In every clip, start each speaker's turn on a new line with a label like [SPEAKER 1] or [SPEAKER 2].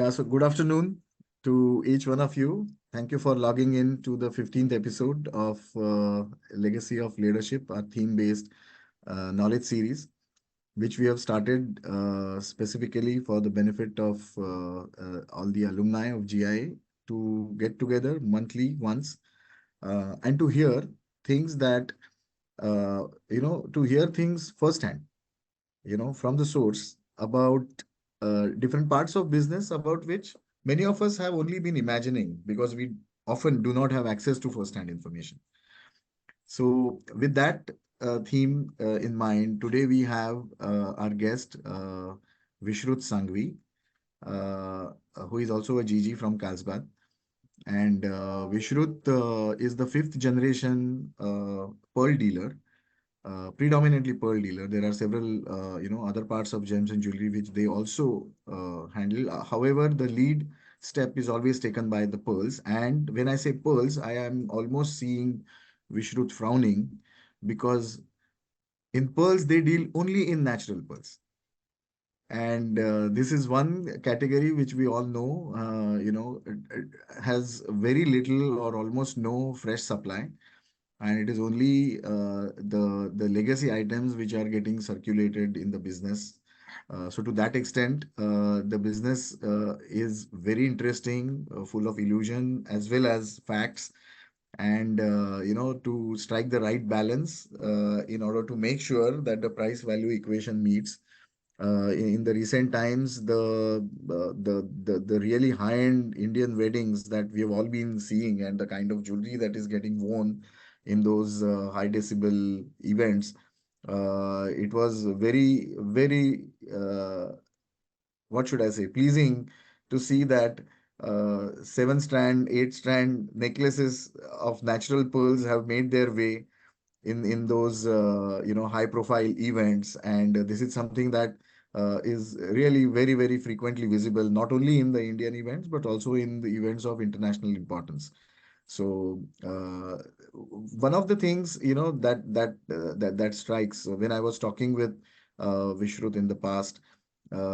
[SPEAKER 1] Yeah, so good afternoon to each one of you. Thank you for logging in to the 15th episode of Legacy of Leadership, our theme-based knowledge series, which we have started specifically for the benefit of all the alumni of GIA to get together monthly once and to hear things that, to hear things firsthand, from the source about different parts of business about which many of us have only been imagining because we often do not have access to first-hand information. So, with that theme in mind, today we have our guest, Vishrut Sanghvi, who is also a GG from Carlsbad. And Vishrut is the fifth generation pearl dealer, predominantly pearl dealer. There are several, other parts of gems and jewelry which they also handle. However, the lead step is always taken by the pearls. And when I say pearls, I am almost seeing Vishrut frowning because in pearls they deal only in natural pearls. And this is one category which we all know, it has very little or almost no fresh supply, and it is only the legacy items which are getting circulated in the business. So to that extent, the business is very interesting, full of illusion as well as facts, and to strike the right balance in order to make sure that the price value equation meets. In the recent times, the really high-end Indian weddings that we have all been seeing and the kind of jewelry that is getting worn in those high decibel events, it was very, very, what should I say, pleasing to see that seven strand, eight strand necklaces of natural pearls have made their way in those high profile events, and this is something that is really very, very frequently visible not only in the Indian events but also in the events of international importance. So one of the things that strikes when I was talking with Vishrut in the past,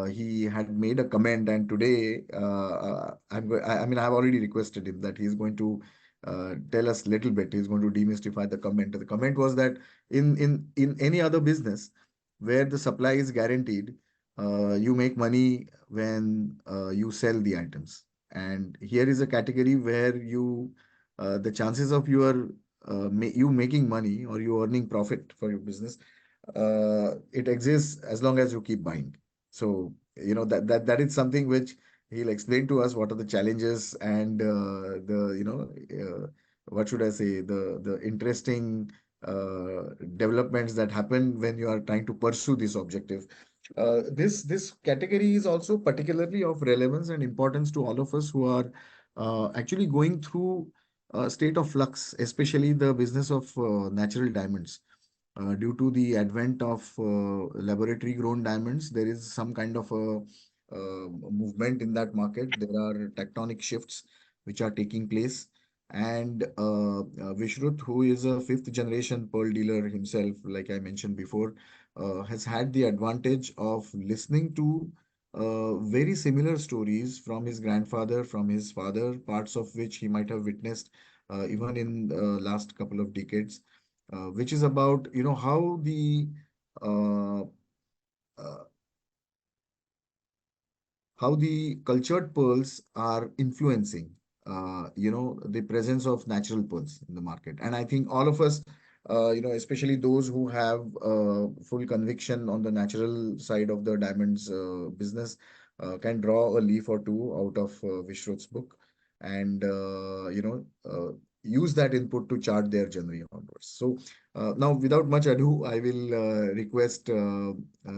[SPEAKER 1] he had made a comment, and today I mean, I've already requested him that he's going to tell us a little bit. He's going to demystify the comment. The comment was that in any other business where the supply is guaranteed, you make money when you sell the items. And here is a category where the chances of you making money or you earning profit for your business, it exists as long as you keep buying. So, that is something which he'll explain to us what are the challenges and what should I say, the interesting developments that happen when you are trying to pursue this objective. This category is also particularly of relevance and importance to all of us who are actually going through a state of flux, especially the business of natural diamonds. Due to the advent of laboratory grown diamonds, there is some kind of a movement in that market. There are tectonic shifts which are taking place. And Vishrut, who is a fifth generation pearl dealer himself, like I mentioned before, has had the advantage of listening to very similar stories from his grandfather, from his father, parts of which he might have witnessed even in the last couple of decades, which is about uh, uh, how the cultured pearls are influencing the presence of natural pearls in the market. And I think all of us, especially those who have full conviction on the natural side of the diamonds business, can draw a leaf or two out of Vishrut's book and use that input to chart their journey onwards. So now, without much ado, I will request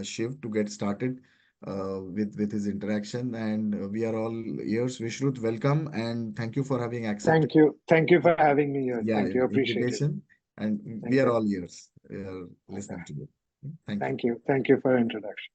[SPEAKER 1] Shiv to get started with his interaction, and we are all ears. Vishrut, welcome, and thank you for having accepted.
[SPEAKER 2] Thank you. Thank you for having me here.
[SPEAKER 1] Yeah,
[SPEAKER 2] Thank you. Appreciate it.
[SPEAKER 1] invitation, and we
[SPEAKER 2] Thank
[SPEAKER 1] are
[SPEAKER 2] you.
[SPEAKER 1] all ears. We are
[SPEAKER 2] Okay.
[SPEAKER 1] listening to you. Thank you.
[SPEAKER 2] Thank you. Thank you for introduction.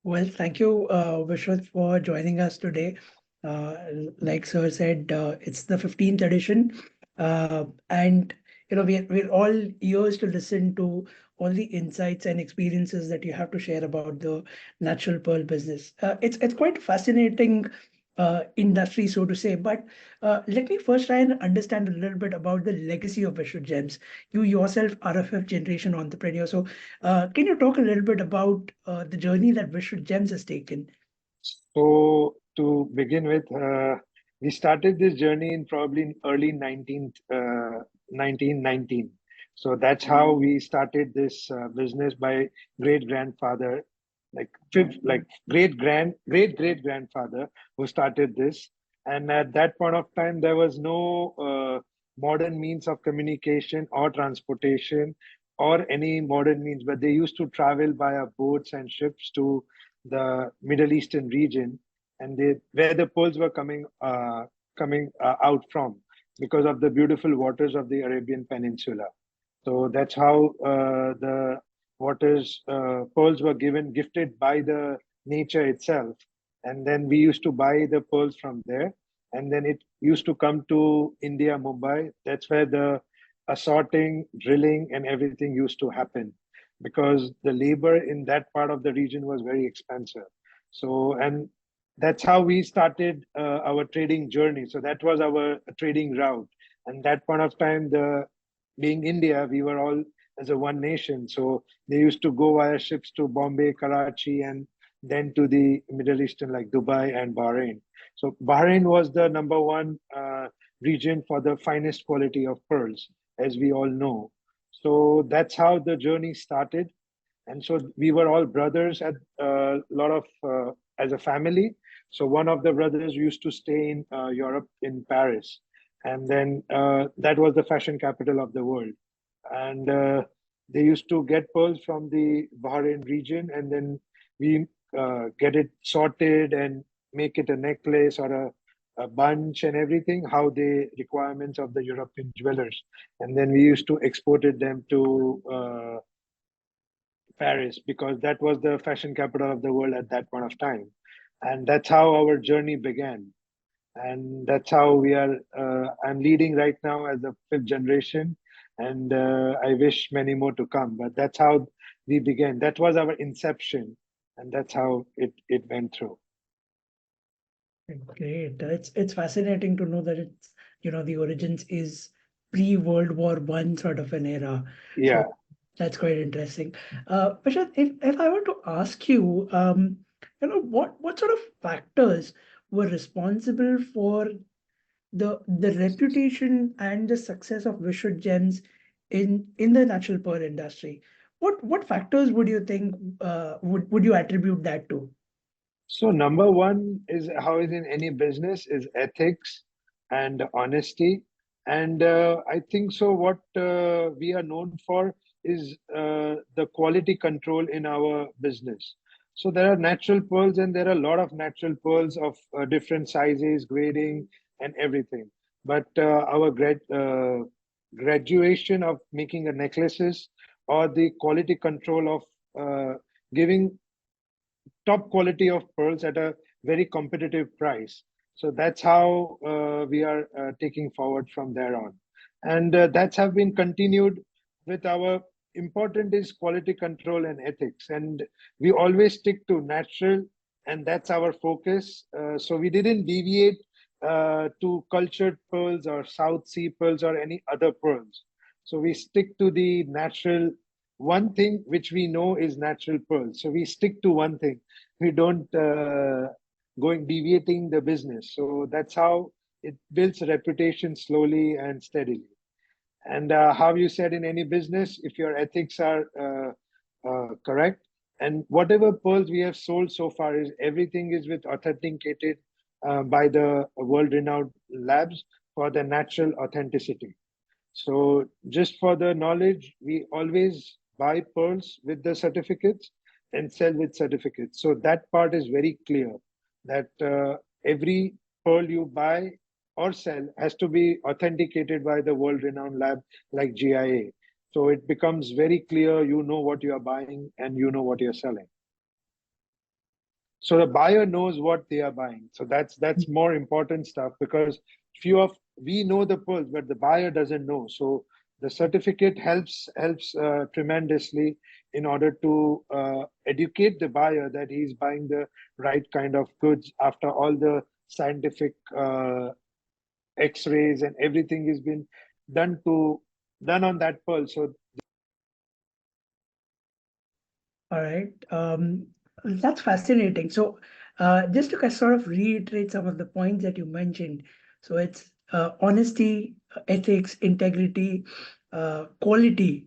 [SPEAKER 3] Well, thank you, Vishrut, for joining us today. Like Sir said, it's the 15th edition, and we're all ears to listen to all the insights and experiences that you have to share about the natural pearl business. It's quite fascinating industry, so to say. But let me first try and understand a little bit about the legacy of Vishrut Gems. You yourself are a fifth generation entrepreneur. So can you talk a little bit about the journey that Vishrut Gems has taken?
[SPEAKER 2] So to begin with, we started this journey in probably early 1919. So that's how we started this business by great grandfather, like great great grandfather who started this. And at that point of time, there was no modern means of communication or transportation or any modern means, but they used to travel via boats and ships to the Middle Eastern region, and where the pearls were coming out from because of the beautiful waters of the Arabian Peninsula. So that's how the pearls were gifted by the nature itself, and then we used to buy the pearls from there, and then it used to come to India, Mumbai. That's where the assorting, drilling, and everything used to happen because the labor in that part of the region was very expensive. So, and that's how we started our trading journey. So that was our trading route. And that point of time, the being India, we were all as a one nation. So they used to go via ships to Bombay, Karachi, and then to the Middle Eastern like Dubai and Bahrain. So Bahrain was the number one region for the finest quality of pearls, as we all know. So that's how the journey started. And so we were all brothers at a lot of as a family. So one of the brothers used to stay in Europe, in Paris, and then that was the fashion capital of the world. And they used to get pearls from the Bahrain region, and then we get it sorted and make it a necklace or a bunch and everything, how the requirements of the European jewelers. And then we used to export it them to Paris because that was the fashion capital of the world at that point of time. And that's how our journey began. And that's how we are. I'm leading right now as a fifth generation, and I wish many more to come. But that's how we began. That was our inception, and that's how it went through.
[SPEAKER 3] Great. It's fascinating to know that it's, the origins is pre-World War I sort of an era.
[SPEAKER 2] Yeah.
[SPEAKER 3] So that's quite interesting. Vishrut, if I were to ask you, what sort of factors were responsible for the reputation and the success of Vishrut Gems in the natural pearl industry? What factors would you think would you attribute that to?
[SPEAKER 2] So number one is how is in any business is ethics and honesty. And I think so what we are known for is the quality control in our business. So there are natural pearls and there are a lot of natural pearls of different sizes, grading and everything. But our graduation of making a necklaces or the quality control of giving top quality of pearls at a very competitive price. So that's how we are taking forward from there on. And that's have been continued with our important is quality control and ethics. And we always stick to natural, and that's our focus. So we didn't deviate to cultured pearls or South Sea pearls or any other pearls. So we stick to the natural one thing which we know is natural pearls. So we stick to one thing. We don't going deviating the business. So that's how it builds a reputation slowly and steadily. And how you said in any business, if your ethics are correct, and whatever pearls we have sold so far is everything is with authenticated by the world-renowned labs for the natural authenticity. So just for the knowledge, we always buy pearls with the certificates and sell with certificates. So that part is very clear that every pearl you buy or sell has to be authenticated by the world-renowned lab like GIA. So it becomes very clear, you know what you are buying and you know what you're selling. So the buyer knows what they are buying. So that's more important stuff because we know the pearls, but the buyer doesn't know. So The certificate helps tremendously in order to educate the buyer that he's buying the right kind of goods after all the scientific X-rays and everything has been done on that pearl. So
[SPEAKER 3] All right. That's fascinating. So, just to sort of reiterate some of the points that you mentioned. So it's honesty, ethics, integrity, quality,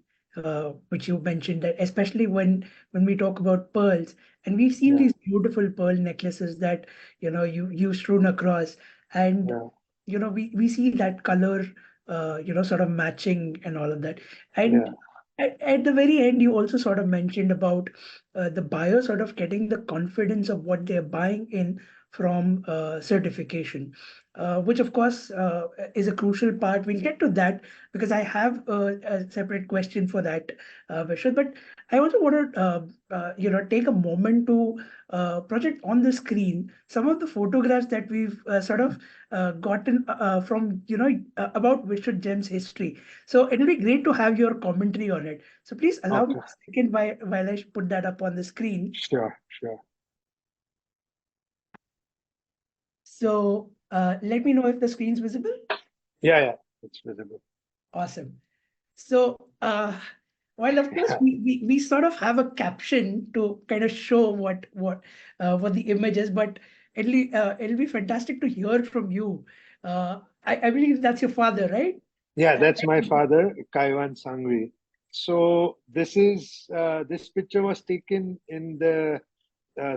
[SPEAKER 3] which you mentioned that especially when we talk about pearls, and we've seen
[SPEAKER 2] yeah,
[SPEAKER 3] these beautiful pearl necklaces that you strewn across, and
[SPEAKER 2] yeah,
[SPEAKER 3] we see that color, sort of matching and all of that,
[SPEAKER 2] yeah,
[SPEAKER 3] and at the very end, you also sort of mentioned about the buyer sort of getting the confidence of what they're buying in from certification, which of course is a crucial part. We'll get to that because I have a separate question for that, Vishrut. But I also want to, take a moment to project on the screen some of the photographs that we've sort of gotten from, about Vishrut Gems history. So it'll be great to have your commentary on it. So please allow me
[SPEAKER 2] okay,
[SPEAKER 3] a second while I put that up on the screen.
[SPEAKER 2] sure, sure.
[SPEAKER 3] So let me know if the screen's visible.
[SPEAKER 2] Yeah, yeah, it's visible.
[SPEAKER 3] Awesome. So while of course we sort of have a caption to kind of show what the image is, but it'll be fantastic to hear from you. I believe that's your father, right?
[SPEAKER 2] Yeah, that's my father, Kayvan Sanghvi. So this picture was taken in the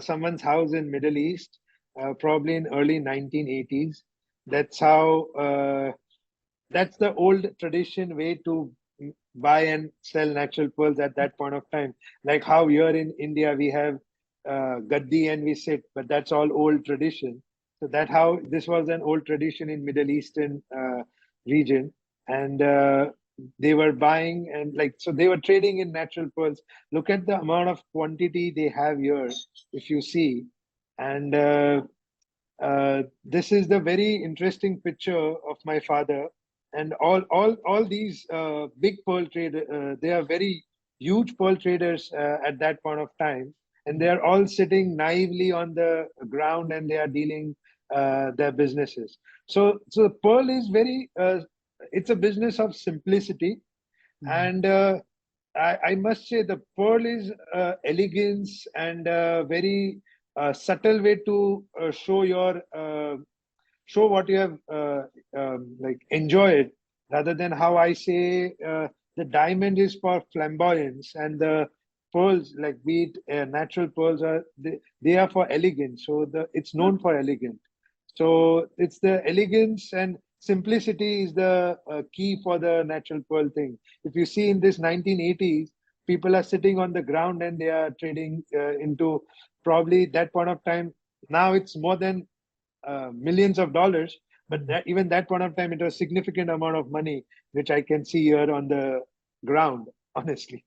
[SPEAKER 2] someone's house in Middle East, probably in early 1980s. That's how that's the old tradition way to buy and sell natural pearls at that point of time. Like how here in India we have gaddi and we sit, but that's all old tradition. So that how this was an old tradition in Middle Eastern region, and they were buying and like so they were trading in natural pearls. Look at the amount of quantity they have here, if you see, and this is the very interesting picture of my father and all these big pearl trade they are very huge pearl traders at that point of time, and they are all sitting naively on the ground and they are dealing their businesses. So pearl is very it's a business of simplicity,
[SPEAKER 3] Mhm.
[SPEAKER 2] and I must say the pearl is elegance and very subtle way to show what you have like enjoyed, rather than how I say the diamond is for flamboyance and the pearls, like be it natural pearls, they are for elegance. So it's known for elegance. So it's the elegance and simplicity is the key for the natural pearl thing. If you see in this 1980s, people are sitting on the ground and they are trading into probably that point of time. Now it's more than millions of dollars, but even that point of time, it was significant amount of money, which I can see here on the ground, honestly.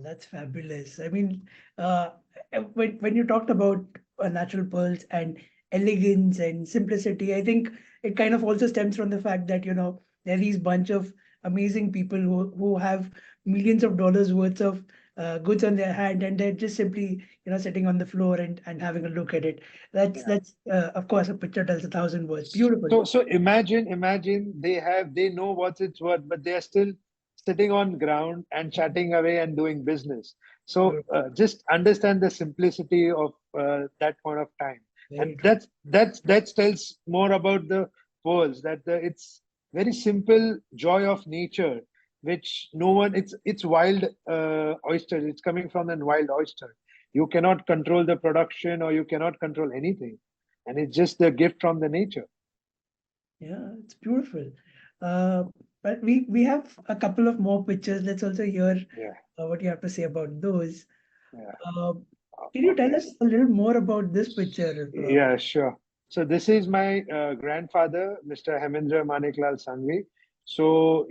[SPEAKER 3] That's fabulous. I mean, uh, when you talked about natural pearls and elegance and simplicity, I think it kind of also stems from the fact that there are these bunch of amazing people who have millions of dollars worth of goods on their hand, and they're just simply sitting on the floor and having a look at it. That's of course a picture tells a thousand words. Beautiful.
[SPEAKER 2] So imagine they know what it's worth, but they are still sitting on ground and chatting away and doing business. So
[SPEAKER 3] Beautiful.
[SPEAKER 2] just understand the simplicity of that point of time,
[SPEAKER 3] Very
[SPEAKER 2] and
[SPEAKER 3] true.
[SPEAKER 2] that tells more about the pearls, that it's very simple joy of nature, which no one it's wild oyster. It's coming from a wild oyster. You cannot control the production or you cannot control anything, and it's just the gift from the nature.
[SPEAKER 3] Yeah, it's beautiful. Uh, but we have a couple of more pictures. Let's also hear
[SPEAKER 2] Yeah,
[SPEAKER 3] what you have to say about those.
[SPEAKER 2] yeah.
[SPEAKER 3] Uh, can you tell
[SPEAKER 2] Okay.
[SPEAKER 3] us a little more about this picture?
[SPEAKER 2] Yeah, sure. So this is my grandfather, Mr. Hemendra Maniklal Sanghvi. So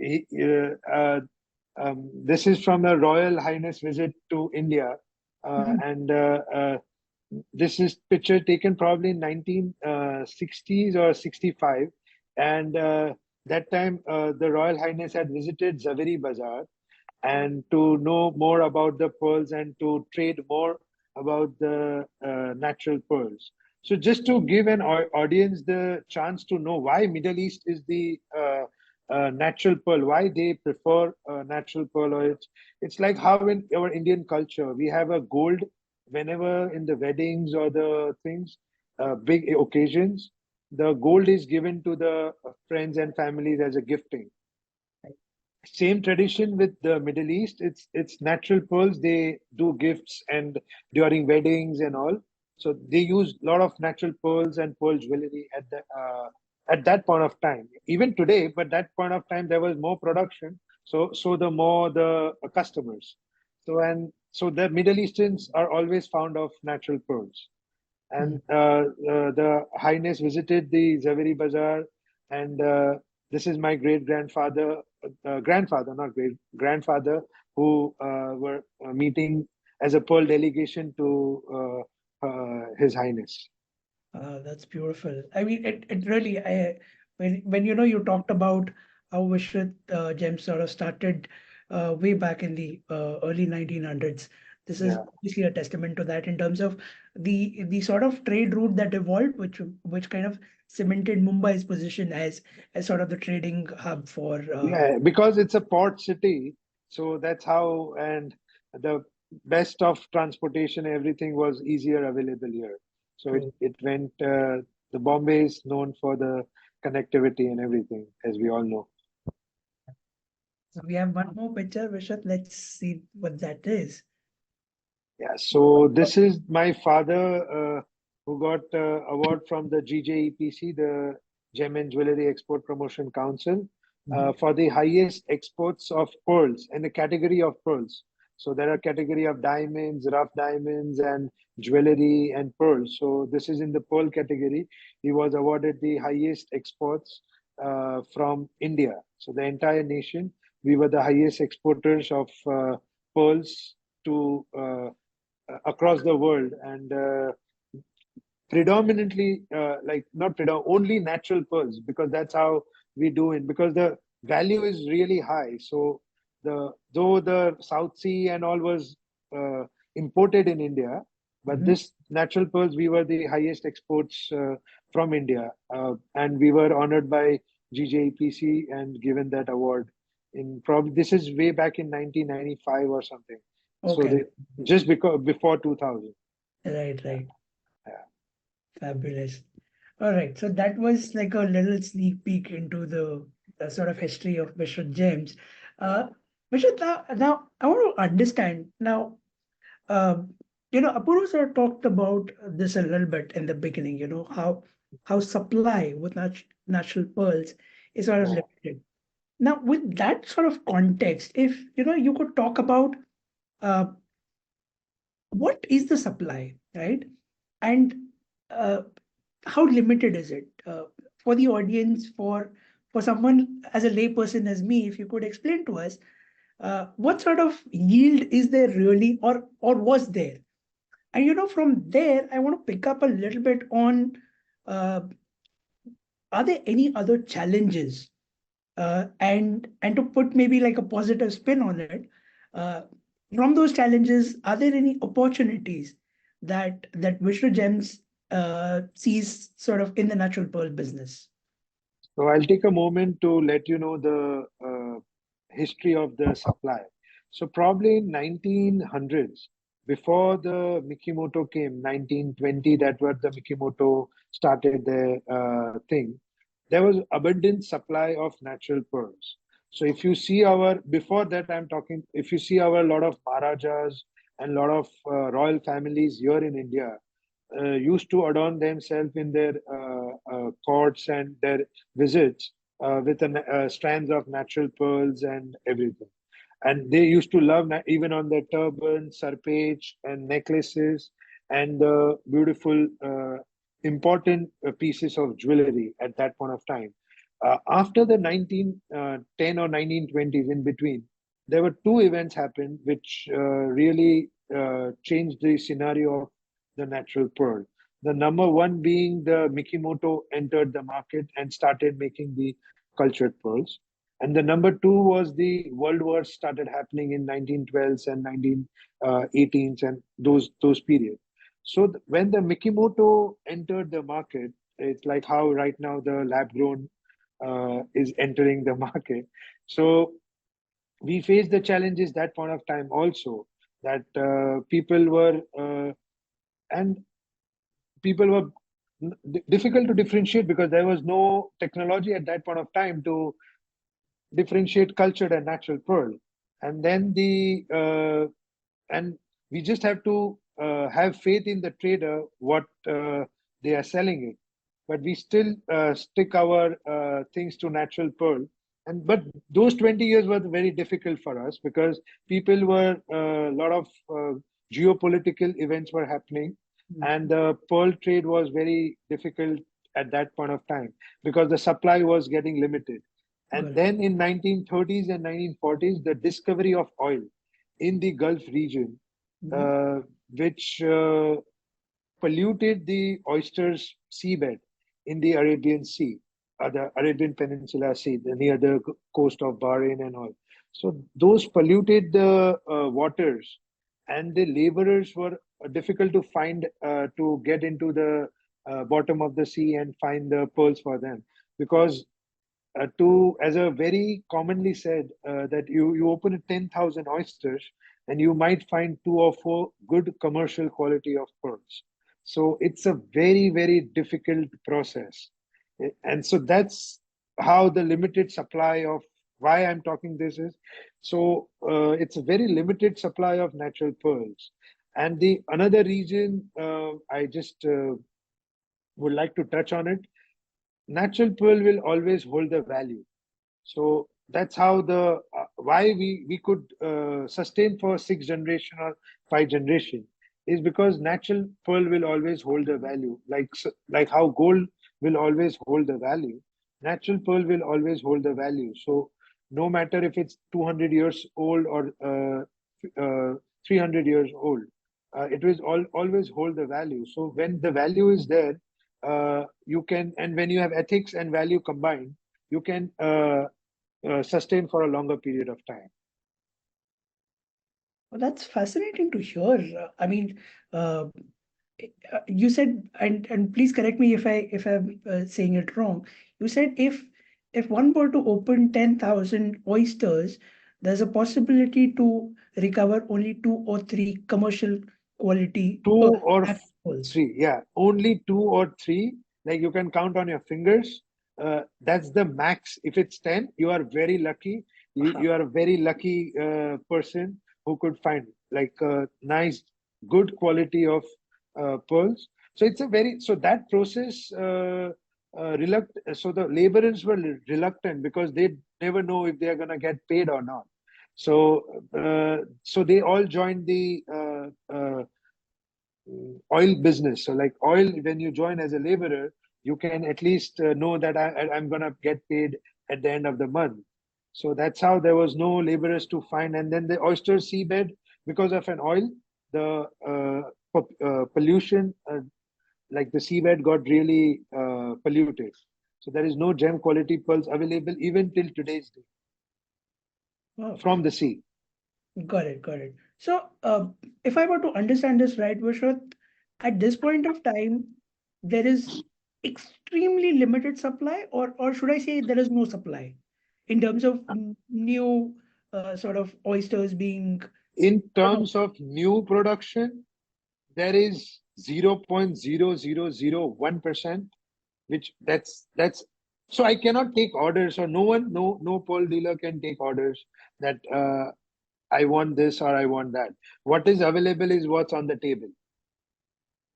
[SPEAKER 2] this is from a Royal Highness visit to India,
[SPEAKER 3] Mhm.
[SPEAKER 2] and this is picture taken probably in 1960s or 65, and That time, the Royal Highness had visited Zaveri Bazaar and to know more about the pearls and to trade more about the natural pearls. So just to give an audience the chance to know why Middle East is the natural pearl, why they prefer natural pearl, or it's like how in our Indian culture we have a gold whenever in the weddings or the things, big occasions, the gold is given to the friends and families as a gifting. Same tradition with the Middle East. It's natural pearls. They do gifts and during weddings and all. So they use a lot of natural pearls and pearl jewelry at that point of time. Even today, but that point of time there was more production. So the more the customers. So the Middle Easterns are always fond of natural pearls. And the Highness visited the Zaveri Bazaar, and this is my great grandfather, grandfather, not great grandfather, who were meeting as a Pearl delegation to His Highness.
[SPEAKER 3] That's beautiful. I mean, it really, when you talked about how Vishrut Gems sort of started way back in the early 1900s. This is
[SPEAKER 2] Yeah.
[SPEAKER 3] obviously a testament to that in terms of the sort of trade route that evolved, which kind of cemented Mumbai's position as sort of the trading hub for.
[SPEAKER 2] Yeah, because it's a port city, so that's how, and the best of transportation, everything was easier available here. So
[SPEAKER 3] True.
[SPEAKER 2] it went, the Bombay is known for the connectivity and everything, as we all know.
[SPEAKER 3] So we have one more picture, Vishrut. Let's see what that is.
[SPEAKER 2] Yeah, so this is my father who got award from the GJEPC, the Gem and Jewelry Export Promotion Council,
[SPEAKER 3] Mhm.
[SPEAKER 2] for the highest exports of pearls in the category of pearls. So there are category of diamonds, rough diamonds, and jewelry and pearls. So this is in the pearl category. He was awarded the highest exports from India. So the entire nation, we were the highest exporters of pearls to across the world, and predominantly like not only natural pearls, because that's how we do it, because the value is really high. So though the South Sea and all was uh, imported in India, but
[SPEAKER 3] Mhm.
[SPEAKER 2] this natural pearls, we were the highest exports from India, and we were honored by GJPC and given that award in, probably this is way back in 1995 or something. So
[SPEAKER 3] Okay.
[SPEAKER 2] just because before 2000.
[SPEAKER 3] Right,
[SPEAKER 2] Yeah,
[SPEAKER 3] right.
[SPEAKER 2] yeah.
[SPEAKER 3] Fabulous. All right. So that was like a little sneak peek into the sort of history of Vishrut Gems. Uh, Vishrut, now I want to understand now. Um, Apurva sort of talked about this a little bit in the beginning. How supply with natural pearls is sort of
[SPEAKER 2] Yeah.
[SPEAKER 3] limited. Now, with that sort of context, if you could talk about uh, what is the supply, right? And uh, how limited is it for the audience, for someone as a layperson as me? If you could explain to us what sort of yield is there really, or was there? And from there, I want to pick up a little bit on uh, are there any other challenges, and to put maybe like a positive spin on it, uh, from those challenges, are there any opportunities that Vishnu Gems sees sort of in the natural pearl business?
[SPEAKER 2] So I'll take a moment to let you know the history of the supply. So probably in 1900s, before the Mikimoto came, 1920, that where the Mikimoto started the thing, there was abundant supply of natural pearls. So if you see our, before that I'm talking, if you see our lot of Maharajas and lot of royal families here in India, used to adorn themselves in their courts and their visits with strands of natural pearls and everything. And they used to love, even on their turbans, sarpage, and necklaces, and the beautiful, important pieces of jewelry at that point of time. After the 1910 or 1920s, in between, there were two events happened which really changed the scenario of the natural pearl. The number one being the Mikimoto entered the market and started making the cultured pearls. And the number two was the world wars started happening in 1912s and 1918s and those periods. So when the Mikimoto entered the market, it's like how right now the lab grown is entering the market. So we faced the challenges that point of time also, that people were and people were difficult to differentiate because there was no technology at that point of time to differentiate cultured and natural pearl. And then and we just have to have faith in the trader what they are selling it, but we still stick our things to natural pearl. And but those 20 years were very difficult for us because people were a lot of geopolitical events were happening, and the pearl trade was very difficult at that point of time because the supply was getting limited. And then in 1930s and 1940s, the discovery of oil in the Gulf region, which polluted the oysters' seabed in the Arabian Sea, the Arabian Peninsula Sea, near the coast of Bahrain and all. So those polluted the waters, and the laborers were difficult to find to get into the bottom of the sea and find the pearls for them, because to as a very commonly said that you open 10,000 oysters and you might find two or four good commercial quality of pearls. So it's a very difficult process. And so that's how the limited supply of why I'm talking this is. So it's a very limited supply of natural pearls. And the another reason I just would like to touch on it, natural pearl will always hold the value. So that's how the why we could sustain for 6 generation or 5 generation is because natural pearl will always hold the value, like how gold will always hold the value, natural pearl will always hold the value. So no matter if it's 200 years old or 300 years old, it will always hold the value. So when the value is there, you can, and when you have ethics and value combined, you can sustain for a longer period of time.
[SPEAKER 3] Well, that's fascinating to hear. I mean, you said, and please correct me if I'm saying it wrong. You said if one were to open 10,000 oysters, there's a possibility to recover only two or three commercial quality
[SPEAKER 2] Two or
[SPEAKER 3] apples.
[SPEAKER 2] three, yeah, only two or three. Like you can count on your fingers. That's the max. If it's 10, you are very lucky. You are a very lucky person who could find like a nice, good quality of pearls. So it's a very, so that process reluctant. So the laborers were reluctant because they never know if they are gonna get paid or not. So they all joined the oil business. So like oil, when you join as a laborer, you can at least know that I'm gonna get paid at the end of the month. So that's how there was no laborers to find. And then the oyster seabed, because of an oil, the pollution, like the seabed got really polluted. So there is no gem quality pearls available even till today's day
[SPEAKER 3] Wow.
[SPEAKER 2] from the sea.
[SPEAKER 3] Got it, got it. So, if I were to understand this right, Vishrut, at this point of time, there is extremely limited supply, or should I say there is no supply in terms of new sort of oysters being,
[SPEAKER 2] In
[SPEAKER 3] I don't know.
[SPEAKER 2] terms of new production, there is 0.0001%, which that's so I cannot take orders, or no pearl dealer can take orders that I want this or I want that. What is available is what's on the table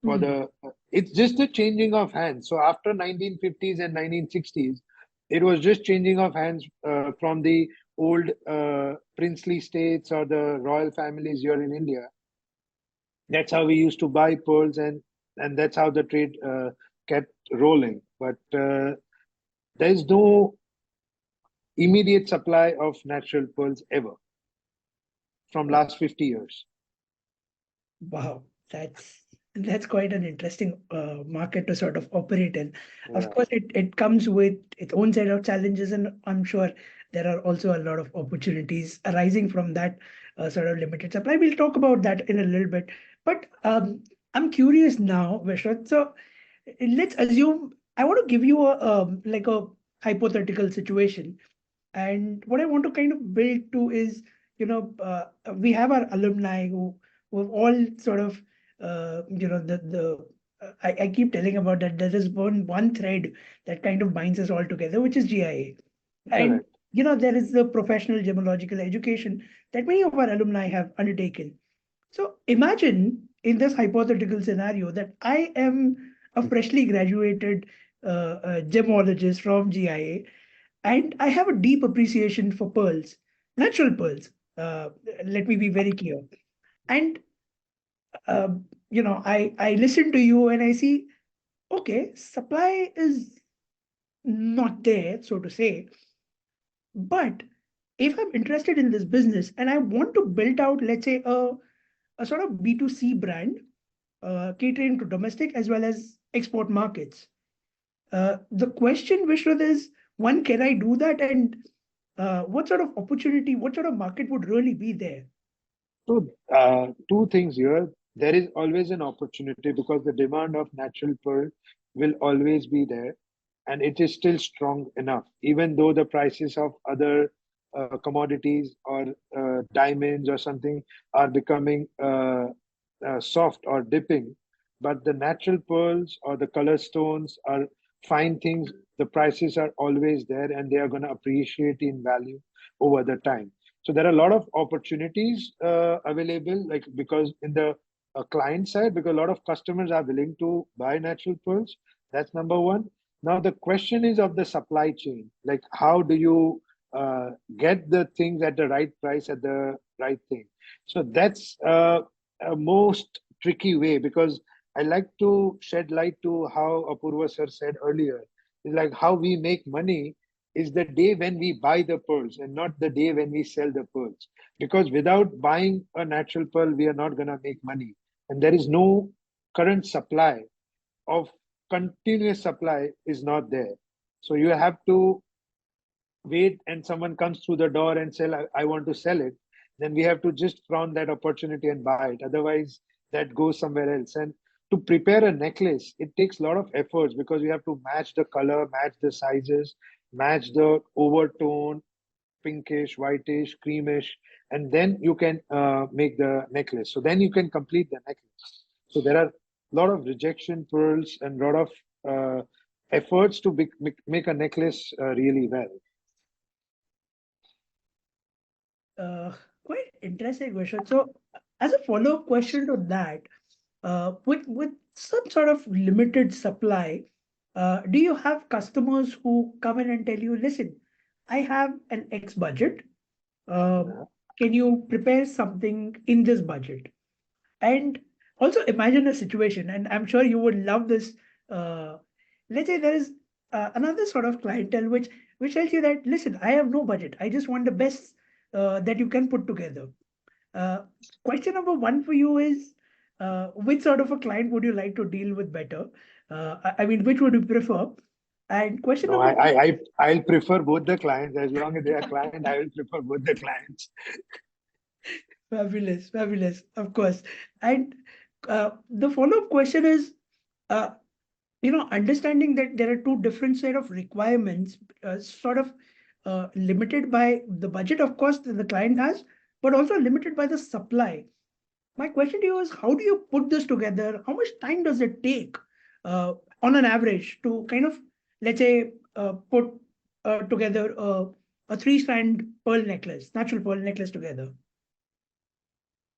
[SPEAKER 2] for
[SPEAKER 3] Hmm.
[SPEAKER 2] the it's just a changing of hands. So after 1950s and 1960s, it was just changing of hands from the old princely states or the royal families here in India. That's how we used to buy pearls, and that's how the trade kept rolling. But there is no immediate supply of natural pearls ever from last 50 years.
[SPEAKER 3] Wow, that's That's quite an interesting market to sort of operate in. Of
[SPEAKER 2] Yeah,
[SPEAKER 3] course, it comes with its own set of challenges, and I'm sure there are also a lot of opportunities arising from that sort of limited supply. We'll talk about that in a little bit. But I'm curious now, Vishwat. So let's assume I want to give you a like a hypothetical situation, and what I want to kind of build to is, we have our alumni who have all sort of, I keep telling about that there is one thread that kind of binds us all together, which is GIA. And,
[SPEAKER 2] correct.
[SPEAKER 3] there is the professional gemological education that many of our alumni have undertaken. So imagine in this hypothetical scenario that I am a freshly graduated gemologist from GIA, and I have a deep appreciation for pearls, natural pearls. Uh, Let me be very clear. And uh, I listen to you and I see, okay, supply is not there, so to say. But if I'm interested in this business and I want to build out, let's say, a sort of B2C brand, catering to domestic as well as export markets. The question, Vishwat, is one, can I do that? And what sort of opportunity, what sort of market would really be there?
[SPEAKER 2] So, two things here. There is always an opportunity because the demand of natural pearl will always be there, and it is still strong enough, even though the prices of other commodities or diamonds or something are becoming soft or dipping. But the natural pearls or the color stones are fine things. The prices are always there, and they are going to appreciate in value over the time. So there are a lot of opportunities available, like because in the client side, because a lot of customers are willing to buy natural pearls. That's number one. Now the question is of the supply chain, like how do you get the things at the right price at the right thing? So that's a most tricky way because I like to shed light to how Apurva sir said earlier, is like how we make money is the day when we buy the pearls and not the day when we sell the pearls. Because without buying a natural pearl, we are not going to make money. And there is no current supply of continuous supply is not there. So you have to wait and someone comes through the door and say, I want to sell it. Then we have to just prune that opportunity and buy it. Otherwise, that goes somewhere else. And to prepare a necklace, it takes a lot of efforts because you have to match the color, match the sizes, match the overtone, pinkish, whitish, creamish, and then you can make the necklace. So then you can complete the necklace. So there are a lot of rejection pearls and a lot of efforts to make a necklace really well.
[SPEAKER 3] Uh, Quite interesting question. So, as a follow-up question to that, with some sort of limited supply, do you have customers who come in and tell you, listen, I have an X budget. Uh,
[SPEAKER 2] Yeah.
[SPEAKER 3] can you prepare something in this budget? And also imagine a situation, and I'm sure you would love this. Uh, let's say there is another sort of clientele which tells you that, listen, I have no budget. I just want the best that you can put together. Uh, Question number one for you is, which sort of a client would you like to deal with better? I mean, which would you prefer? And question
[SPEAKER 2] No,
[SPEAKER 3] number two,
[SPEAKER 2] I'll prefer both the clients. As long as they are client, I will prefer both the clients.
[SPEAKER 3] fabulous, fabulous, of course. And the follow-up question is, uh, understanding that there are two different set of requirements, sort of limited by the budget, of course, that the client has, but also limited by the supply. My question to you is, how do you put this together? How much time does it take, uh, on an average, to kind of, let's say, put together a three-strand pearl necklace, natural pearl necklace together?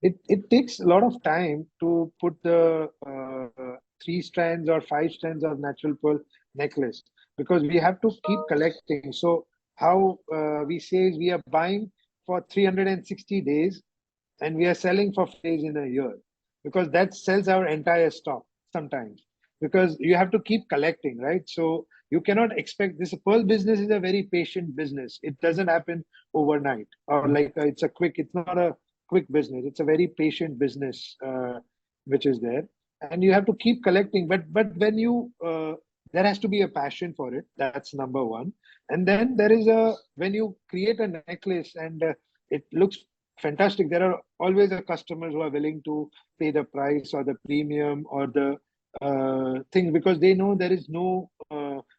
[SPEAKER 2] It takes a lot of time to put the three strands or five strands of natural pearl necklace because we have to keep collecting. So how we say is we are buying for 360 days and we are selling for 5 days in a year because that sells our entire stock sometimes because you have to keep collecting, right? So you cannot expect this. Pearl business is a very patient business. It doesn't happen overnight or like it's not a quick business. It's a very patient business which is there. and you have to keep collecting. But when you there has to be a passion for it. That's number one. And then there is a when you create a necklace and it looks fantastic, there are always a customers who are willing to pay the price or the premium or the thing, because they know there is no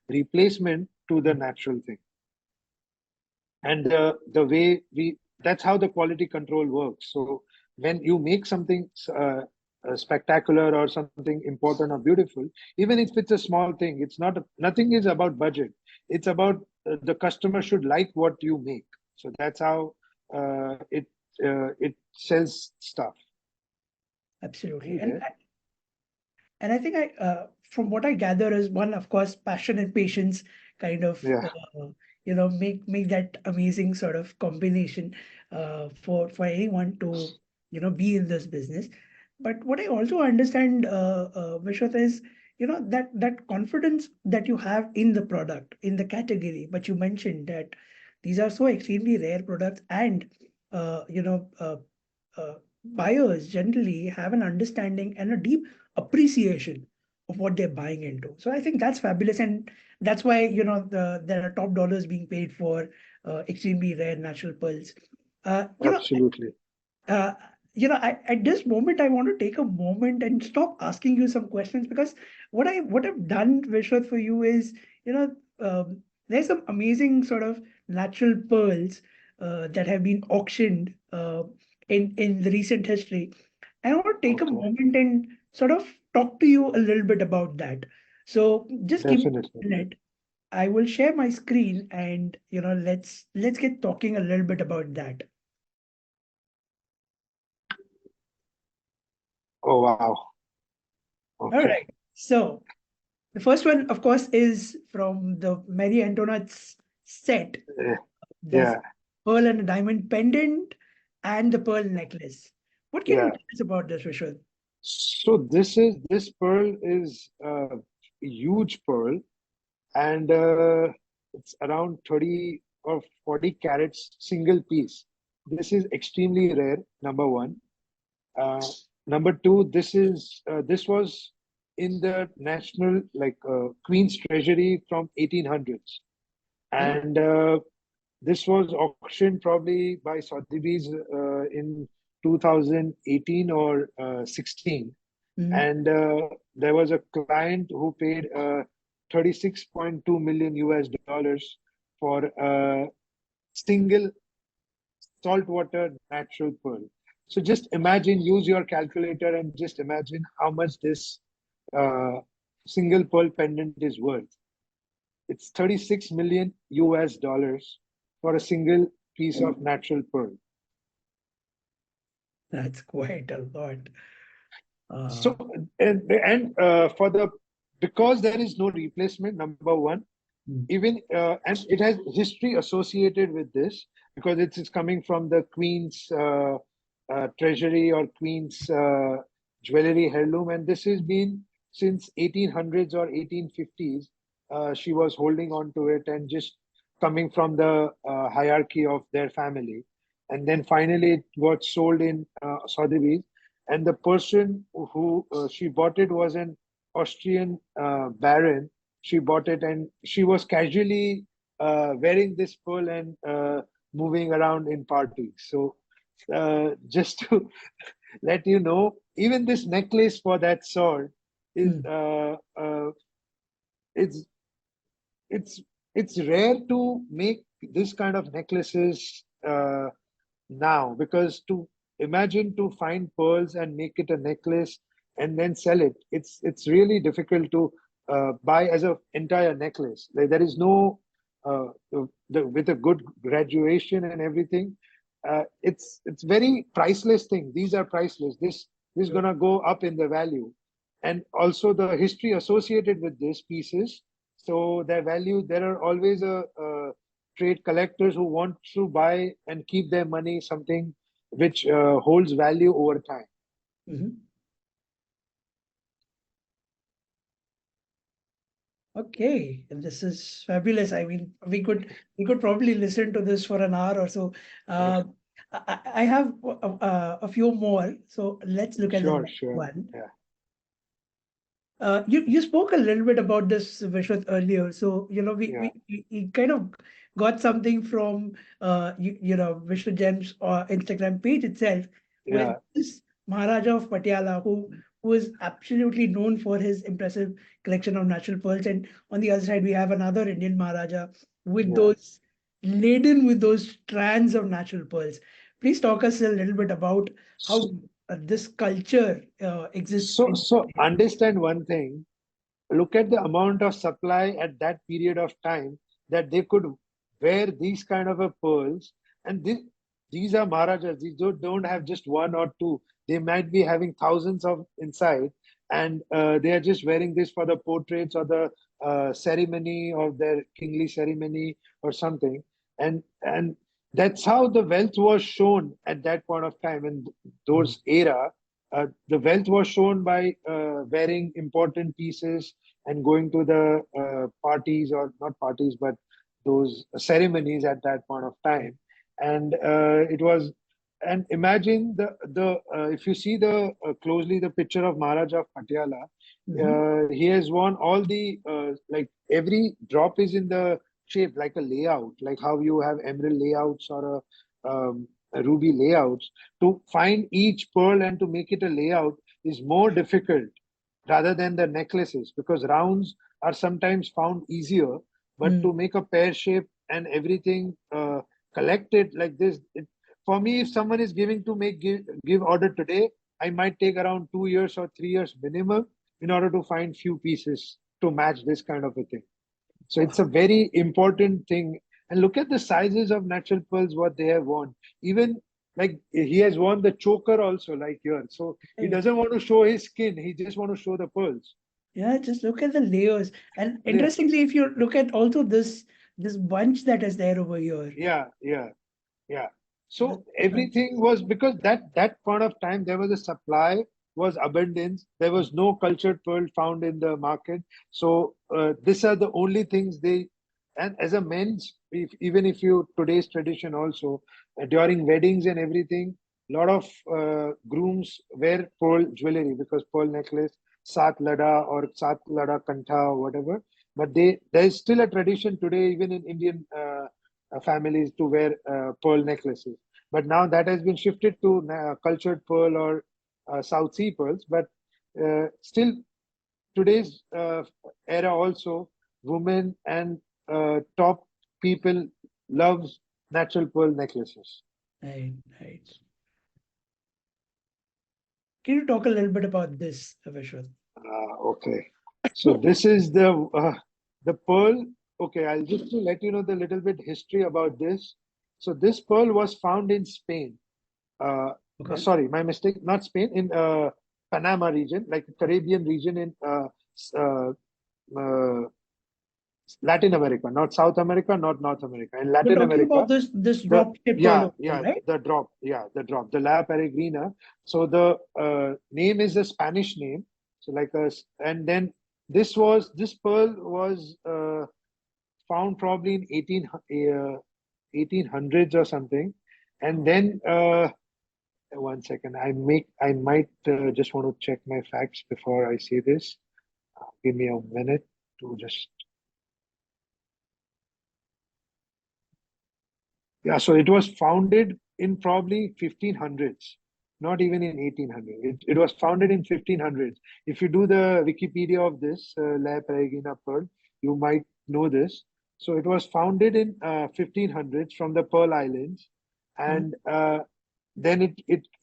[SPEAKER 2] replacement to the natural thing. And the way we that's how the quality control works. So when you make something spectacular or something important or beautiful, even if it's a small thing, it's not nothing is about budget. It's about the customer should like what you make. So that's how it sells stuff.
[SPEAKER 3] Absolutely.
[SPEAKER 2] Yeah.
[SPEAKER 3] And I think from what I gather is one, of course, passion and patience kind of,
[SPEAKER 2] Yeah.
[SPEAKER 3] make that amazing sort of combination for anyone to, be in this business. But what I also understand, Vishwat, is, that confidence that you have in the product, in the category. But you mentioned that these are so extremely rare products, and uh, buyers generally have an understanding and a deep appreciation of what they're buying into. So I think that's fabulous, and that's why there are top dollars being paid for extremely rare natural pearls. Uh, you know,
[SPEAKER 2] Absolutely.
[SPEAKER 3] uh, at this moment, I want to take a moment and stop asking you some questions, because what I've done, Vishwat, for you is, there's some amazing sort of natural pearls that have been auctioned in the recent history. And I want to take a
[SPEAKER 2] Okay.
[SPEAKER 3] moment and sort of talk to you a little bit about that. So just give me
[SPEAKER 2] Definitely.
[SPEAKER 3] a minute. I will share my screen, and let's get talking a little bit about that.
[SPEAKER 2] Oh wow.
[SPEAKER 3] All
[SPEAKER 2] Okay.
[SPEAKER 3] right. So the first one, of course, is from the Marie Antoinette's set.
[SPEAKER 2] Yeah.
[SPEAKER 3] There's
[SPEAKER 2] Yeah.
[SPEAKER 3] pearl and a diamond pendant and the pearl necklace. What can you
[SPEAKER 2] Yeah.
[SPEAKER 3] tell us about this, Vishal?
[SPEAKER 2] So this pearl is a huge pearl, and it's around 30 or 40 carats single piece. This is extremely rare, number one. Uh, Number two, this was in the national Queen's Treasury from 1800s,
[SPEAKER 3] Oh,
[SPEAKER 2] and this was auctioned probably by Sotheby's in 2018 or 16.
[SPEAKER 3] mm,
[SPEAKER 2] And there was a client who paid 36.2 million US dollars for a single saltwater natural pearl. So just imagine, use your calculator and just imagine how much this uh, single pearl pendant is worth. It's 36 million US dollars for a single piece of natural pearl.
[SPEAKER 3] that's quite a lot.
[SPEAKER 2] So,
[SPEAKER 3] Uh,
[SPEAKER 2] and for the, because there is no replacement, number one,
[SPEAKER 3] mm,
[SPEAKER 2] even, and it has history associated with this because it is coming from the Queen's treasury or Queen's jewelry heirloom. And this has been since 1800s or 1850s. She was holding on to it and just coming from the hierarchy of their family. And then finally it got sold in Sotheby's. And the person who she bought it was an Austrian baron. She bought it and she was casually wearing this pearl and moving around in parties. So just to let you know, even this necklace for that sword is
[SPEAKER 3] mm,
[SPEAKER 2] it's it's it's rare to make this kind of necklaces now, because to imagine to find pearls and make it a necklace and then sell it, it's really difficult to buy as a entire necklace. Like there is no with a good graduation and everything, it's very priceless thing. These are priceless. This is
[SPEAKER 3] true.
[SPEAKER 2] gonna go up in the value, and also the history associated with these pieces. So their value, there are always a trade collectors who want to buy and keep their money something which holds value over time.
[SPEAKER 3] Mhm. Okay, and this is fabulous. I mean, we could probably listen to this for an hour or so.
[SPEAKER 2] Yeah,
[SPEAKER 3] Uh, I have a few more, so let's look at the
[SPEAKER 2] sure,
[SPEAKER 3] next
[SPEAKER 2] sure.
[SPEAKER 3] one.
[SPEAKER 2] Yeah,
[SPEAKER 3] You spoke a little bit about this, Vishwath, earlier. So,
[SPEAKER 2] Yeah,
[SPEAKER 3] we kind of got something from, Vishrut Gems or Instagram page itself, where
[SPEAKER 2] yeah,
[SPEAKER 3] this Maharaja of Patiala, who is absolutely known for his impressive collection of natural pearls. And on the other side, we have another Indian Maharaja with
[SPEAKER 2] yeah.
[SPEAKER 3] those laden with those strands of natural pearls. Please talk us a little bit about how this culture exists
[SPEAKER 2] So,
[SPEAKER 3] in.
[SPEAKER 2] so understand one thing. Look at the amount of supply at that period of time that they could wear these kind of a pearls. And these are Maharajas. These don't have just one or two. They might be having thousands of inside, and they are just wearing this for the portraits or the ceremony of their kingly ceremony or something. And that's how the wealth was shown at that point of time in those era. The wealth was shown by wearing important pieces and going to the parties, or not parties, but those ceremonies at that point of time. And it was, and imagine the if you see the closely the picture of Maharaja of Patiala,
[SPEAKER 3] Mhm.
[SPEAKER 2] he has worn all the like every drop is in the shape like a layout, like how you have emerald layouts or a ruby layouts. To find each pearl and to make it a layout is more difficult rather than the necklaces, because rounds are sometimes found easier, but
[SPEAKER 3] Mm.
[SPEAKER 2] to make a pear shape and everything collected like this, for me, if someone is giving to give order today, I might take around 2 years or 3 years minimum in order to find few pieces to match this kind of a thing. So it's a very important thing. And look at the sizes of natural pearls, what they have worn. Even like he has worn the choker also, like here. So he
[SPEAKER 3] Right.
[SPEAKER 2] doesn't want to show his skin. He just want to show the pearls.
[SPEAKER 3] Yeah, just look at the layers. And
[SPEAKER 2] Yeah,
[SPEAKER 3] interestingly, if you look at also this bunch that is there over here,
[SPEAKER 2] yeah, yeah, yeah.
[SPEAKER 3] the,
[SPEAKER 2] So everything was because that point of time there was a supply, was abundance. There was no cultured pearl found in the market. So these are the only things they. And as a men's, if, even if you today's tradition also during weddings and everything, lot of grooms wear pearl jewelry because pearl necklace, sat lada or sat lada kantha or whatever. But there is still a tradition today, even in Indian families, to wear pearl necklaces. But now that has been shifted to cultured pearl or South Sea pearls. But still, today's era also, women and top people loves natural pearl necklaces.
[SPEAKER 3] right, right. Can you talk a little bit about this, Vishwath?
[SPEAKER 2] Okay. So this is the pearl. Okay, I'll just to let you know the little bit history about this. So this pearl was found in Spain.
[SPEAKER 3] Okay.
[SPEAKER 2] Sorry, my mistake. Not Spain, in Panama region, like Caribbean region in uh, Latin America, not South America, not North America. In
[SPEAKER 3] We're
[SPEAKER 2] Latin
[SPEAKER 3] talking
[SPEAKER 2] America,
[SPEAKER 3] about this
[SPEAKER 2] the
[SPEAKER 3] drop ship pearl
[SPEAKER 2] yeah,
[SPEAKER 3] over here,
[SPEAKER 2] yeah,
[SPEAKER 3] right?
[SPEAKER 2] the drop, yeah, the drop, the La Peregrina. So the name is a Spanish name. So like and then this pearl was found probably in 1800s or something. And then one second, I might just want to check my facts before I say this. Give me a minute to just. Yeah, so it was founded in probably 1500s, not even in 1800. It was founded in 1500s. If you do the Wikipedia of this, La Peregrina Pearl, you might know this. So it was founded in 1500s from the Pearl Islands.
[SPEAKER 3] Mm.
[SPEAKER 2] And then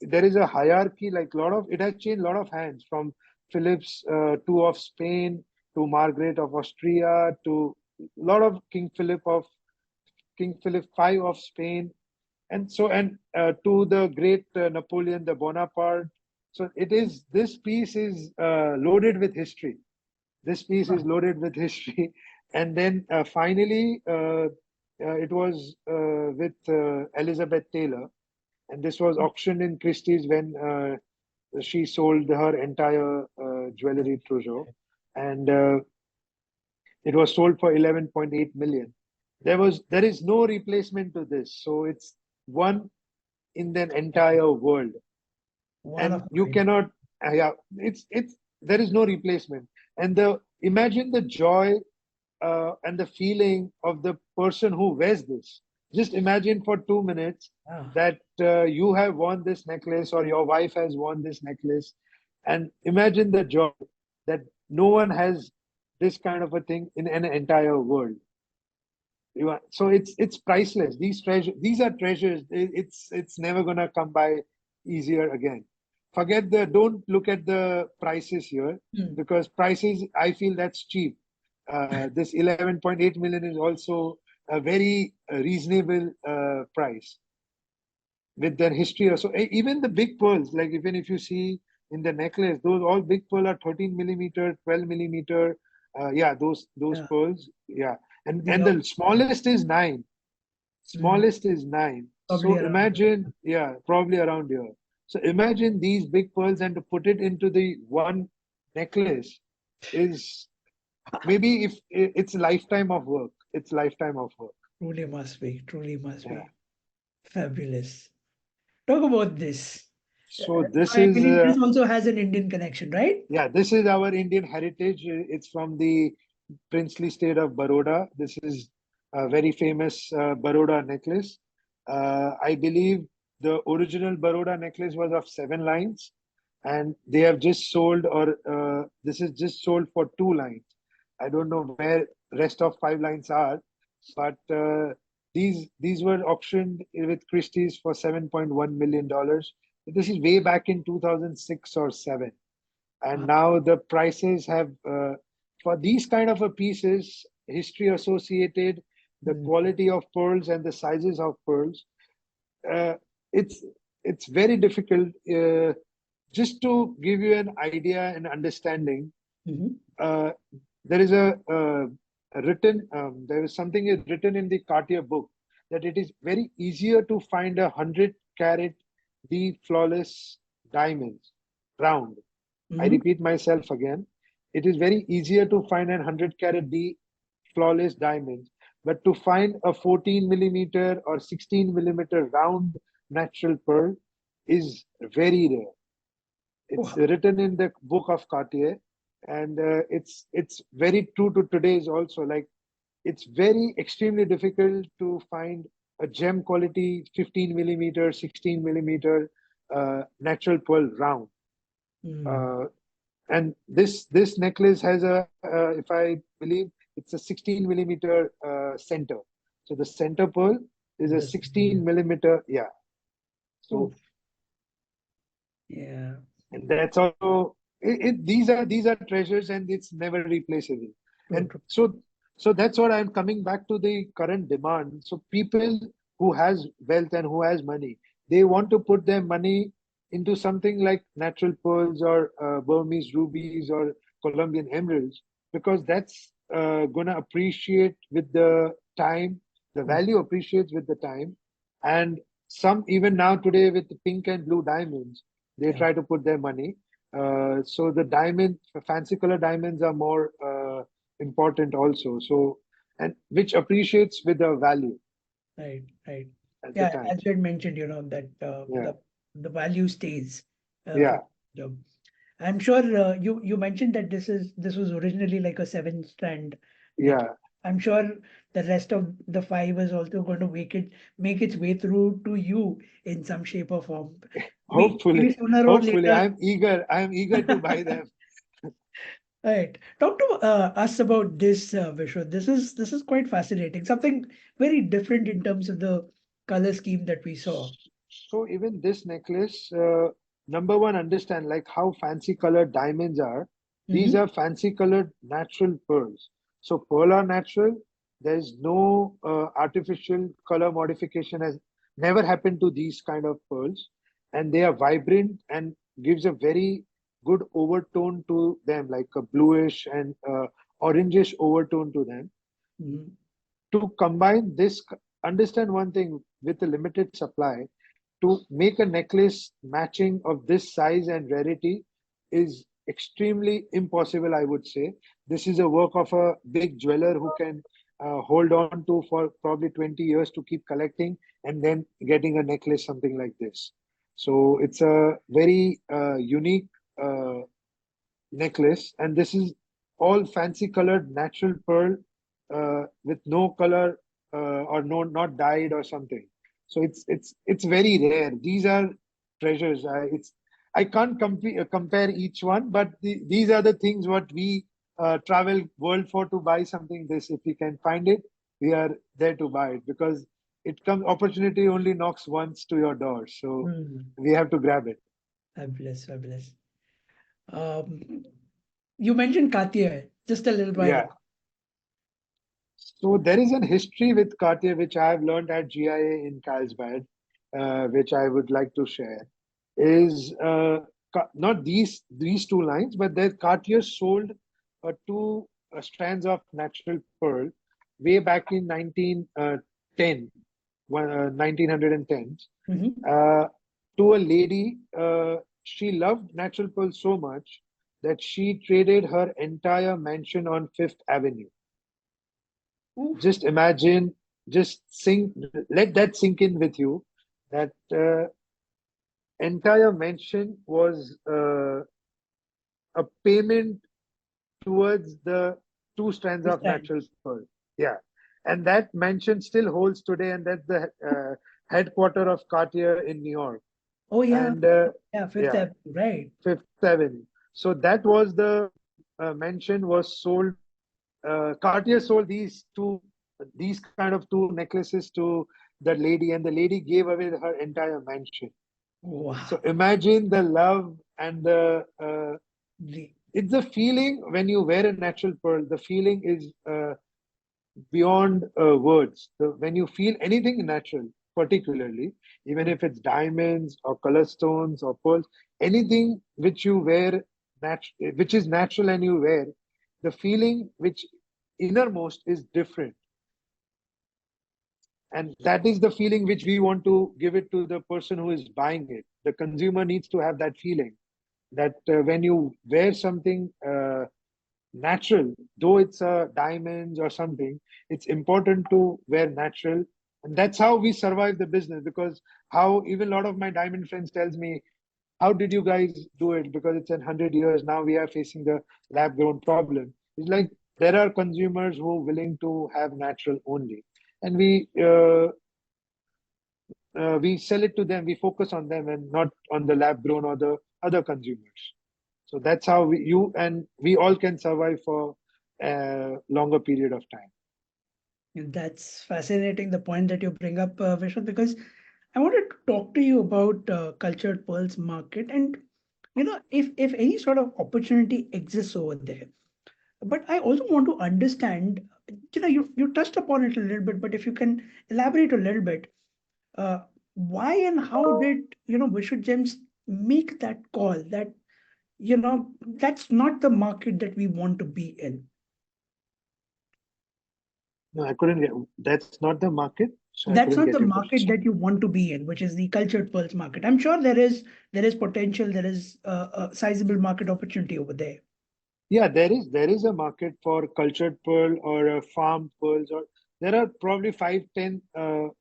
[SPEAKER 2] there is a hierarchy, like lot of, it has changed a lot of hands from Philip's II of Spain to Margaret of Austria to a lot of King Philip V of Spain, and so and to the great Napoleon the Bonaparte. So it is, this piece is loaded with history. This piece is
[SPEAKER 3] Wow.
[SPEAKER 2] loaded with history, and then finally it was with Elizabeth Taylor, and this was auctioned in Christie's when she sold her entire jewelry trousseau, and it was sold for 11.8 million. There is no replacement to this. So it's one in the entire world,
[SPEAKER 3] One of
[SPEAKER 2] and
[SPEAKER 3] a
[SPEAKER 2] you
[SPEAKER 3] kind.
[SPEAKER 2] cannot. Yeah, it's there is no replacement. And imagine the joy and the feeling of the person who wears this. Just imagine for 2 minutes
[SPEAKER 3] Ah,
[SPEAKER 2] that you have worn this necklace or your wife has worn this necklace, and imagine the joy that no one has this kind of a thing in an entire world. So it's priceless. These are treasures. It's never gonna come by easier again. Don't look at the prices here,
[SPEAKER 3] hmm,
[SPEAKER 2] because prices, I feel that's cheap. This 11.8 million is also a very reasonable price with their history. So even the big pearls, like even if you see in the necklace, those all big pearl are 13 millimeter, 12 millimeter. Yeah, those
[SPEAKER 3] yeah,
[SPEAKER 2] pearls. Yeah,
[SPEAKER 3] the
[SPEAKER 2] and the smallest is 9.
[SPEAKER 3] mm,
[SPEAKER 2] Smallest is 9.
[SPEAKER 3] probably
[SPEAKER 2] So
[SPEAKER 3] around
[SPEAKER 2] imagine, yeah, probably around here. So imagine these big pearls, and to put it into the one necklace is maybe, if it's a lifetime of work. It's lifetime of work.
[SPEAKER 3] truly must be, truly must
[SPEAKER 2] Yeah.
[SPEAKER 3] be fabulous. Talk about this.
[SPEAKER 2] So this
[SPEAKER 3] I
[SPEAKER 2] is
[SPEAKER 3] believe this also has an Indian connection, right?
[SPEAKER 2] yeah, this is our Indian heritage. It's from the princely state of Baroda. This is a very famous Baroda necklace. I believe the original Baroda necklace was of 7 lines, and they have just sold, or this is just sold for 2 lines. I don't know where rest of 5 lines are, but these were auctioned with Christie's for $7.1 million. This is way back in 2006 or 7, and
[SPEAKER 3] Wow.
[SPEAKER 2] now the prices have for these kind of a pieces, history associated, the
[SPEAKER 3] Mm,
[SPEAKER 2] quality of pearls and the sizes of pearls, uh, it's it's very difficult. Just to give you an idea and understanding,
[SPEAKER 3] mhm,
[SPEAKER 2] uh, there is a written there is something is written in the Cartier book, that it is very easier to find 100 carat the flawless diamonds round. I
[SPEAKER 3] mhm.
[SPEAKER 2] repeat myself again. It is very easier to find an 100 carat D flawless diamonds, but to find a 14 millimeter or 16 millimeter round natural pearl is very rare. It's
[SPEAKER 3] Wow.
[SPEAKER 2] written in the book of Cartier, and it's very true to today's also. Like, it's very extremely difficult to find a gem quality 15 millimeter, 16 millimeter natural pearl round.
[SPEAKER 3] Mm,
[SPEAKER 2] Uh, and this necklace has if I believe, it's a 16 millimeter center. So the center pearl is a
[SPEAKER 3] this,
[SPEAKER 2] 16 millimeter. Yeah. So,
[SPEAKER 3] oof, yeah,
[SPEAKER 2] and that's also these are treasures, and it's never replaceable.
[SPEAKER 3] true,
[SPEAKER 2] And
[SPEAKER 3] true.
[SPEAKER 2] so that's what I'm coming back to the current demand. So people who has wealth and who has money, they want to put their money into something like natural pearls, or Burmese rubies, or Colombian emeralds, because that's gonna appreciate with the time. The
[SPEAKER 3] Mm,
[SPEAKER 2] value appreciates with the time. And some, even now today, with the pink and blue diamonds, they
[SPEAKER 3] yeah,
[SPEAKER 2] try to put their money. So the diamond, fancy color diamonds are more important also. So, and which appreciates with the value
[SPEAKER 3] right, right.
[SPEAKER 2] at the
[SPEAKER 3] Yeah,
[SPEAKER 2] time.
[SPEAKER 3] as you had mentioned, that
[SPEAKER 2] Yeah,
[SPEAKER 3] the value stays
[SPEAKER 2] yeah,
[SPEAKER 3] for the. I'm sure you mentioned that this was originally like a seven-strand necklace.
[SPEAKER 2] yeah.
[SPEAKER 3] I'm sure the rest of the five is also going to make its way through to you in some shape or form. Maybe
[SPEAKER 2] Hopefully,
[SPEAKER 3] sooner or
[SPEAKER 2] hopefully,
[SPEAKER 3] later.
[SPEAKER 2] I'm eager. I'm eager to buy them.
[SPEAKER 3] Right. Talk to us about this, Vishwa. This is quite fascinating. Something very different in terms of the color scheme that we saw.
[SPEAKER 2] So even this necklace, number one, understand like how fancy colored diamonds are. These
[SPEAKER 3] Hmm.
[SPEAKER 2] are fancy colored natural pearls. So pearl are natural. There's no artificial color modification has never happened to these kind of pearls, and they are vibrant and gives a very good overtone to them, like a bluish and orangish overtone to them.
[SPEAKER 3] Hmm.
[SPEAKER 2] To combine this, understand one thing, with a limited supply, to make a necklace matching of this size and rarity is extremely impossible, I would say. This is a work of a big jeweler who can hold on to for probably 20 years to keep collecting, and then getting a necklace something like this. So it's a very unique necklace, and this is all fancy colored natural pearl with no color or no not dyed or something. So it's very rare. These are treasures. I can't compare each one, but these are the things what we travel world for to buy something. This, if we can find it, we are there to buy it, because it comes, opportunity only knocks once to your door, so
[SPEAKER 3] Hmm.
[SPEAKER 2] we have to grab it.
[SPEAKER 3] Fabulous, fabulous. Um, you mentioned Cartier just a little while
[SPEAKER 2] Yeah.
[SPEAKER 3] ago.
[SPEAKER 2] So there is an history with Cartier which I have learned at GIA in Carlsbad, which I would like to share. Is not these two lines, but that Cartier sold two strands of natural pearl way back in 1910, 1910,
[SPEAKER 3] Mhm.
[SPEAKER 2] uh, to a lady. She loved natural pearl so much that she traded her entire mansion on Fifth Avenue.
[SPEAKER 3] Oof.
[SPEAKER 2] Just imagine, just let that sink in with you, that entire mansion was a payment towards the two strands
[SPEAKER 3] This
[SPEAKER 2] of
[SPEAKER 3] time.
[SPEAKER 2] natural pearl. Yeah. And that mansion still holds today, and that's the headquarter of Cartier in New York.
[SPEAKER 3] Oh yeah,
[SPEAKER 2] And
[SPEAKER 3] yeah, Fifth
[SPEAKER 2] yeah,
[SPEAKER 3] Avenue, right?
[SPEAKER 2] Fifth Avenue. So that was the mansion was sold. Cartier sold these kind of two necklaces to the lady, and the lady gave away her entire mansion. So
[SPEAKER 3] Wow.
[SPEAKER 2] imagine the love and the
[SPEAKER 3] The,
[SPEAKER 2] it's the feeling when you wear a natural pearl. The feeling is beyond words. When you feel anything natural, particularly, even if it's diamonds or color stones or pearls, anything which you wear, which is natural and you wear, the feeling which innermost is different. And that is the feeling which we want to give it to the person who is buying it. The consumer needs to have that feeling that when you wear something natural, though it's a diamonds or something, it's important to wear natural. And that's how we survive the business, because how even a lot of my diamond friends tells me, how did you guys do it? Because it's 100 years now we are facing the lab grown problem. It's like there are consumers who are willing to have natural only, and we sell it to them. We focus on them and not on the lab grown or the other consumers. So that's how you and we all can survive for a longer period of time.
[SPEAKER 3] that's fascinating, the point that you bring up, Vishnu, because I wanted to talk to you about cultured pearls market, and if any sort of opportunity exists over there. But I also want to understand, you touched upon it a little bit, but if you can elaborate a little bit, uh, why and how did Vishrut Gems make that call that that's not the market that we want to be in.
[SPEAKER 2] No, I couldn't get. That's not the market, so I
[SPEAKER 3] That's
[SPEAKER 2] couldn't
[SPEAKER 3] not
[SPEAKER 2] get
[SPEAKER 3] the
[SPEAKER 2] your
[SPEAKER 3] market
[SPEAKER 2] question.
[SPEAKER 3] that you want to be in, which is the cultured pearls market. I'm sure there is potential, there is a sizable market opportunity over there.
[SPEAKER 2] Yeah, there is a market for cultured pearl or farm pearls, or there are probably 5, 10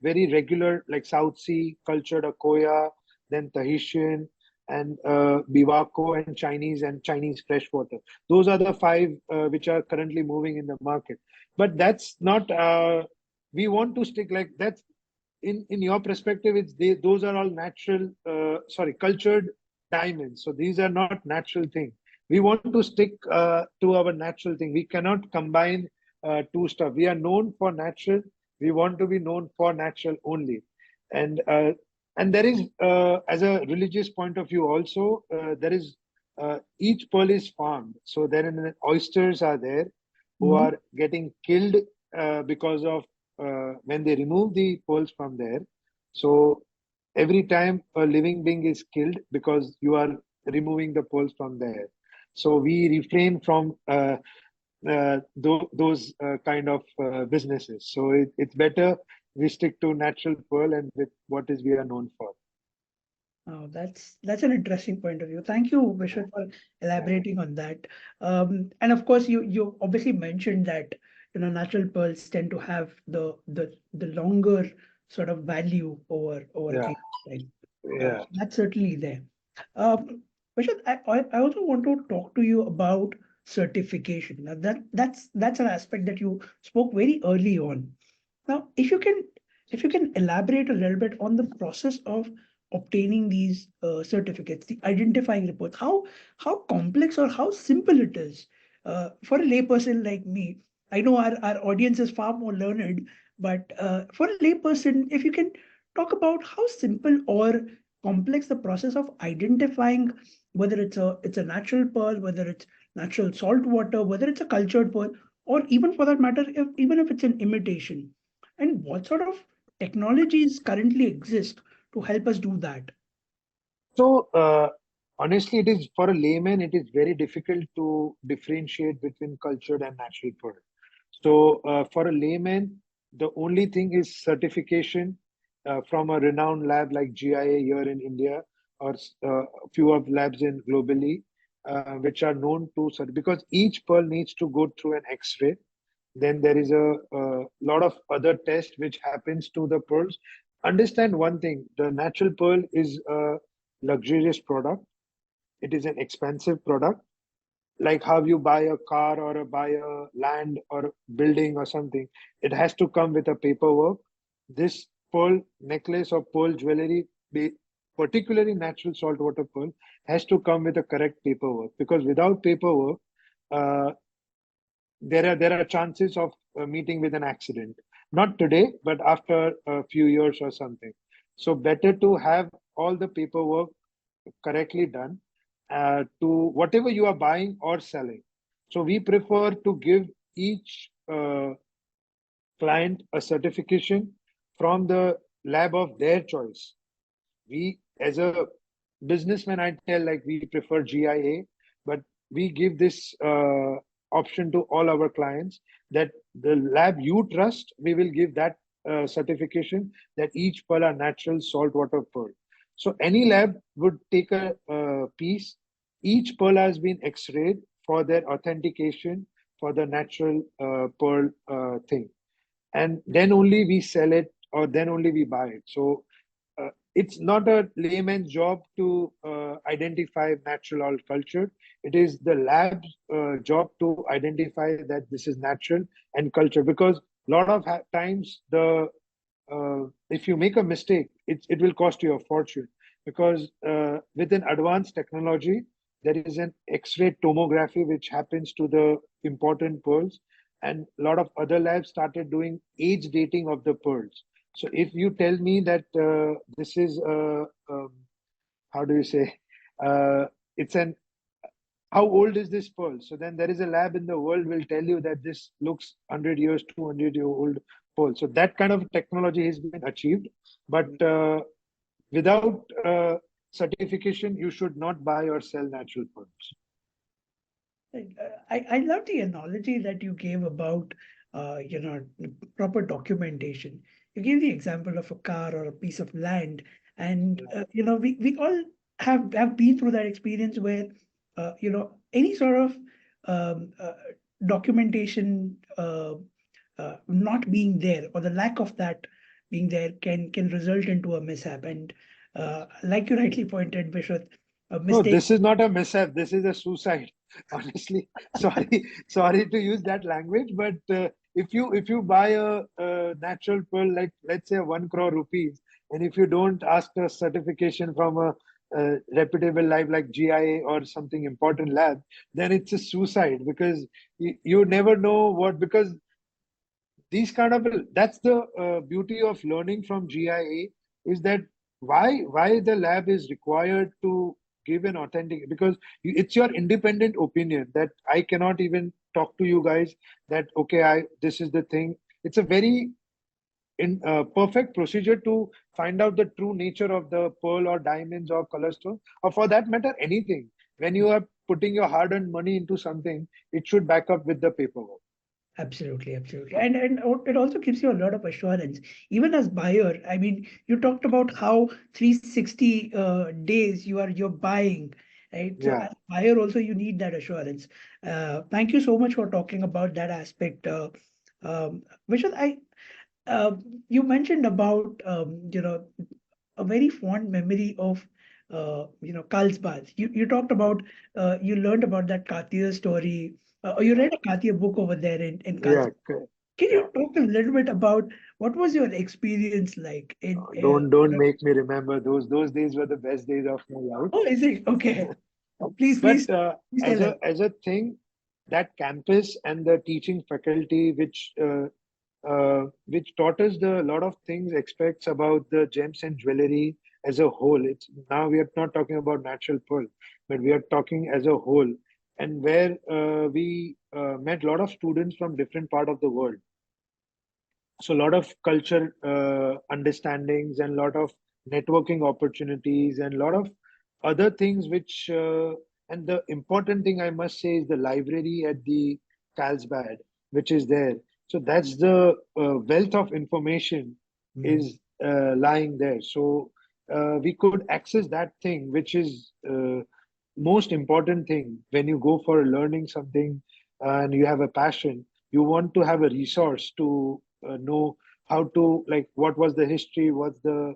[SPEAKER 2] very regular like South Sea cultured Akoya, then Tahitian and Biwako and Chinese freshwater. Those are the five which are currently moving in the market. But that's not. We want to stick like that's in your perspective. Those are all natural. Sorry, cultured diamonds. So these are not natural things. We want to stick to our natural thing. We cannot combine two stuff. We are known for natural. We want to be known for natural only. And uh, and there is as a religious point of view also, there is each pearl is farmed. So there are oysters are there who
[SPEAKER 3] Mhm.
[SPEAKER 2] are getting killed because of when they remove the pearls from there. So every time a living being is killed because you are removing the pearls from there. So we refrain from those kind of businesses. So it's better we stick to natural pearl and with what is we are known for.
[SPEAKER 3] Oh, that's an interesting point of view. Thank you,
[SPEAKER 2] Yeah,
[SPEAKER 3] Vishal, for
[SPEAKER 2] yeah,
[SPEAKER 3] elaborating on that. And of course, you obviously mentioned that natural pearls tend to have the longer sort of value over a
[SPEAKER 2] yeah,
[SPEAKER 3] period of time.
[SPEAKER 2] yeah.
[SPEAKER 3] That's certainly there. Vishal, I also want to talk to you about certification. Now that's an aspect that you spoke very early on. Now, if you can elaborate a little bit on the process of obtaining these certificates, the identifying reports, how complex or how simple it is for a layperson like me. I know our audience is far more learned, but for a layperson, if you can talk about how simple or complex the process of identifying whether it's a natural pearl, whether it's natural salt water, whether it's a cultured pearl, or even for that matter, even if it's an imitation, and what sort of technologies currently exist to help us do that?
[SPEAKER 2] So, honestly, it is for a layman, it is very difficult to differentiate between cultured and natural pearl. So, for a layman, the only thing is certification from a renowned lab like GIA here in India, or a few of labs in globally, which are known to because each pearl needs to go through an X-ray. Then there is a lot of other tests which happens to the pearls. Understand one thing: the natural pearl is a luxurious product. It is an expensive product, like how you buy a car or buy a land or building or something. It has to come with a paperwork. This pearl necklace or pearl jewelry, particularly natural saltwater pearl, has to come with a correct paperwork, because without paperwork, uh, there are chances of meeting with an accident. Not today, but after a few years or something. So better to have all the paperwork correctly done to whatever you are buying or selling. So we prefer to give each client a certification from the lab of their choice. We, as a businessman, I tell like we prefer GIA, but we give this option to all our clients that the lab you trust, we will give that certification that each pearl are natural saltwater pearl. So any lab would take a piece. Each pearl has been X-rayed for their authentication for the natural pearl thing, and then only we sell it, or then only we buy it. So it's not a layman's job to identify natural or cultured. It is the lab's job to identify that this is natural and cultured, because a lot of times if you make a mistake, it will cost you a fortune, because with an advanced technology, there is an X-ray tomography which happens to the important pearls, and a lot of other labs started doing age dating of the pearls. So if you tell me that this is how do you say, uh, it's an how old is this pearl? So then there is a lab in the world will tell you that this looks 100 years, 200-year old pearl. So that kind of technology has been achieved, but without certification, you should not buy or sell natural pearls.
[SPEAKER 3] I love the analogy that you gave about proper documentation. You gave the example of a car or a piece of land, and we all have been through that experience where any sort of documentation not being there, or the lack of that being there, can result into a mishap. And like you rightly pointed, Vishwat, a
[SPEAKER 2] No,
[SPEAKER 3] mistake.
[SPEAKER 2] this is not a mishap. This is a suicide. Honestly, sorry to use that language, but if you buy a natural pearl, like let's say 1 crore rupees, and if you don't ask a certification from a reputable lab like GIA or something important lab, then it's a suicide, because you never know what, because these kind of, that's the beauty of learning from GIA, is that why the lab is required to give an authentic, because it's your independent opinion that I cannot even talk to you guys that okay, I this is the thing. It's a very perfect procedure to find out the true nature of the pearl or diamonds or color stone, or for that matter anything. When you are putting your hard-earned money into something, it should back up with the paperwork.
[SPEAKER 3] Absolutely, absolutely. And it also gives you a lot of assurance. Even as buyer, I mean, you talked about how 360 days you're buying, right? So
[SPEAKER 2] Yeah.
[SPEAKER 3] as buyer also you need that assurance. Thank you so much for talking about that aspect. Vishal, uh, you mentioned about a very fond memory of Carlsbad. You talked about you learned about that Cartier story, or you read a Cartier book over there in
[SPEAKER 2] Yeah,
[SPEAKER 3] Carlsbad. Can you talk a little bit about what was your experience like in?
[SPEAKER 2] don't make me remember those days were the best days of my life.
[SPEAKER 3] Oh, is it okay? Please,
[SPEAKER 2] But
[SPEAKER 3] please, please tell
[SPEAKER 2] as
[SPEAKER 3] us.
[SPEAKER 2] a thing, that campus and the teaching faculty, which taught us the lot of things, aspects about the gems and jewelry as a whole. It's now we are not talking about natural pearl, but we are talking as a whole, and where we met a lot of students from different part of the world. So a lot of culture understandings and a lot of networking opportunities and a lot of other things which and the important thing I must say is the library at the Carlsbad, which is there. So that's the wealth of information is lying there. So we could access that thing, which is most important thing when you go for learning something and you have a passion. You want to have a resource to know how to, like, what was the history, what's the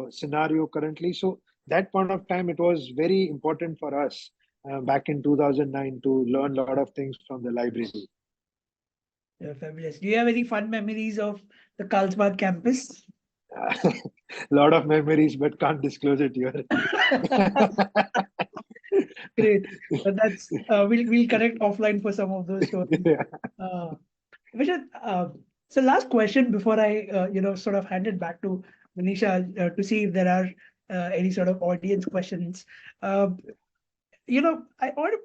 [SPEAKER 2] scenario currently. So that point of time it was very important for us back in 2009 to learn a lot of things from the library.
[SPEAKER 3] Yeah, fabulous. Do you have any fun memories of the Carlsbad campus?
[SPEAKER 2] A lot of memories, but can't disclose it here.
[SPEAKER 3] Great. That's we'll connect offline for some of those stories.
[SPEAKER 2] Yeah.
[SPEAKER 3] Uh, Vijay, so last question before I sort of hand it back to Manisha to see if there are any sort of audience questions. Uh, I want to,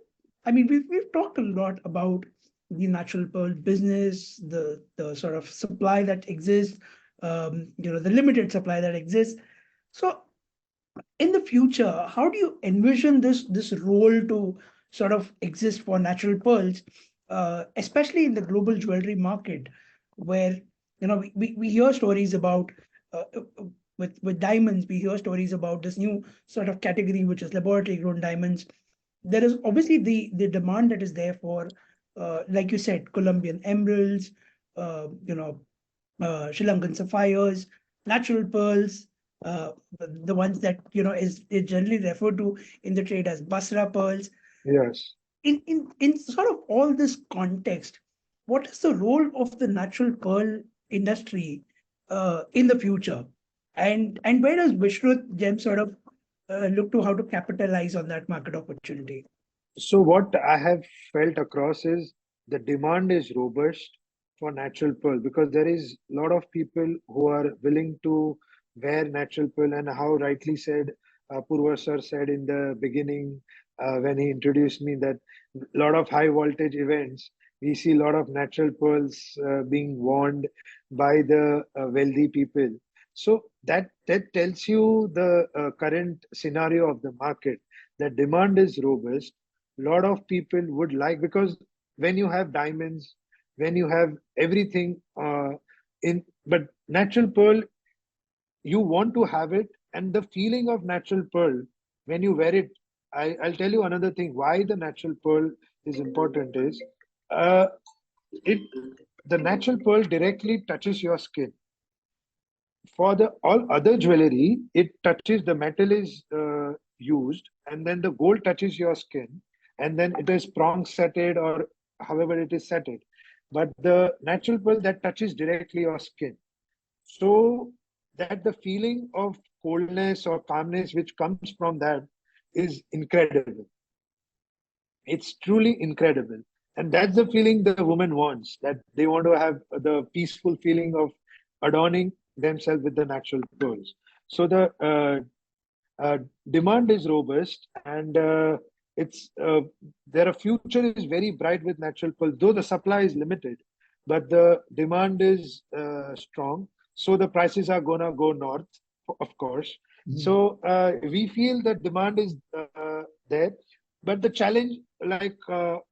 [SPEAKER 3] I mean, we've talked a lot about the natural pearl business, the sort of supply that exists, the limited supply that exists. So in the future, how do you envision this role to sort of exist for natural pearls, especially in the global jewelry market, where we hear stories about with diamonds, we hear stories about this new sort of category which is laboratory grown diamonds. There is obviously the demand that is there for, like you said, Colombian emeralds, Sri Lankan sapphires, natural pearls, the ones that is generally referred to in the trade as Basra pearls.
[SPEAKER 2] Yes.
[SPEAKER 3] In sort of all this context, what is the role of the natural pearl industry in the future, and where does Vishrut Gem sort of look to how to capitalize on that market opportunity?
[SPEAKER 2] So what I have felt across is the demand is robust for natural pearl because there is a lot of people who are willing to wear natural pearl, and how rightly said, Purva sir said in the beginning when he introduced me that a lot of high voltage events we see a lot of natural pearls being worn by the wealthy people. So that tells you the current scenario of the market. The demand is robust. Lot of people would like, because when you have diamonds, when you have everything in, but natural pearl, you want to have it, and the feeling of natural pearl when you wear it. I'll tell you another thing why the natural pearl is important is uh, it the natural pearl directly touches your skin. For the all other jewelry, it touches, the metal is used, and then the gold touches your skin, and then it is prong setted or however it is setted. But the natural pearl that touches directly your skin, so that the feeling of coldness or calmness which comes from that is incredible. It's truly incredible. And that's the feeling the woman wants, that they want to have the peaceful feeling of adorning themselves with the natural pearls. So the uh, demand is robust, and it's their future is very bright with natural pearls, though the supply is limited, but the demand is strong. So the prices are gonna go north, of course. So we feel that demand is there, but the challenge, like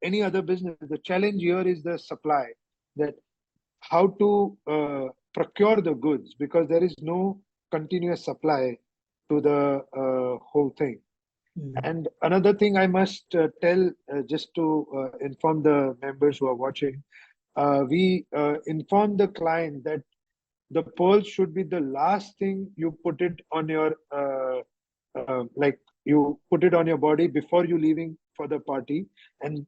[SPEAKER 2] any other business, the challenge here is the supply. That how to procure the goods, because there is no continuous supply to the whole thing. And another thing I must tell, just to inform the members who are watching, we inform the client that the pearl should be the last thing you put it on your like you put it on your body before you leaving for the party, and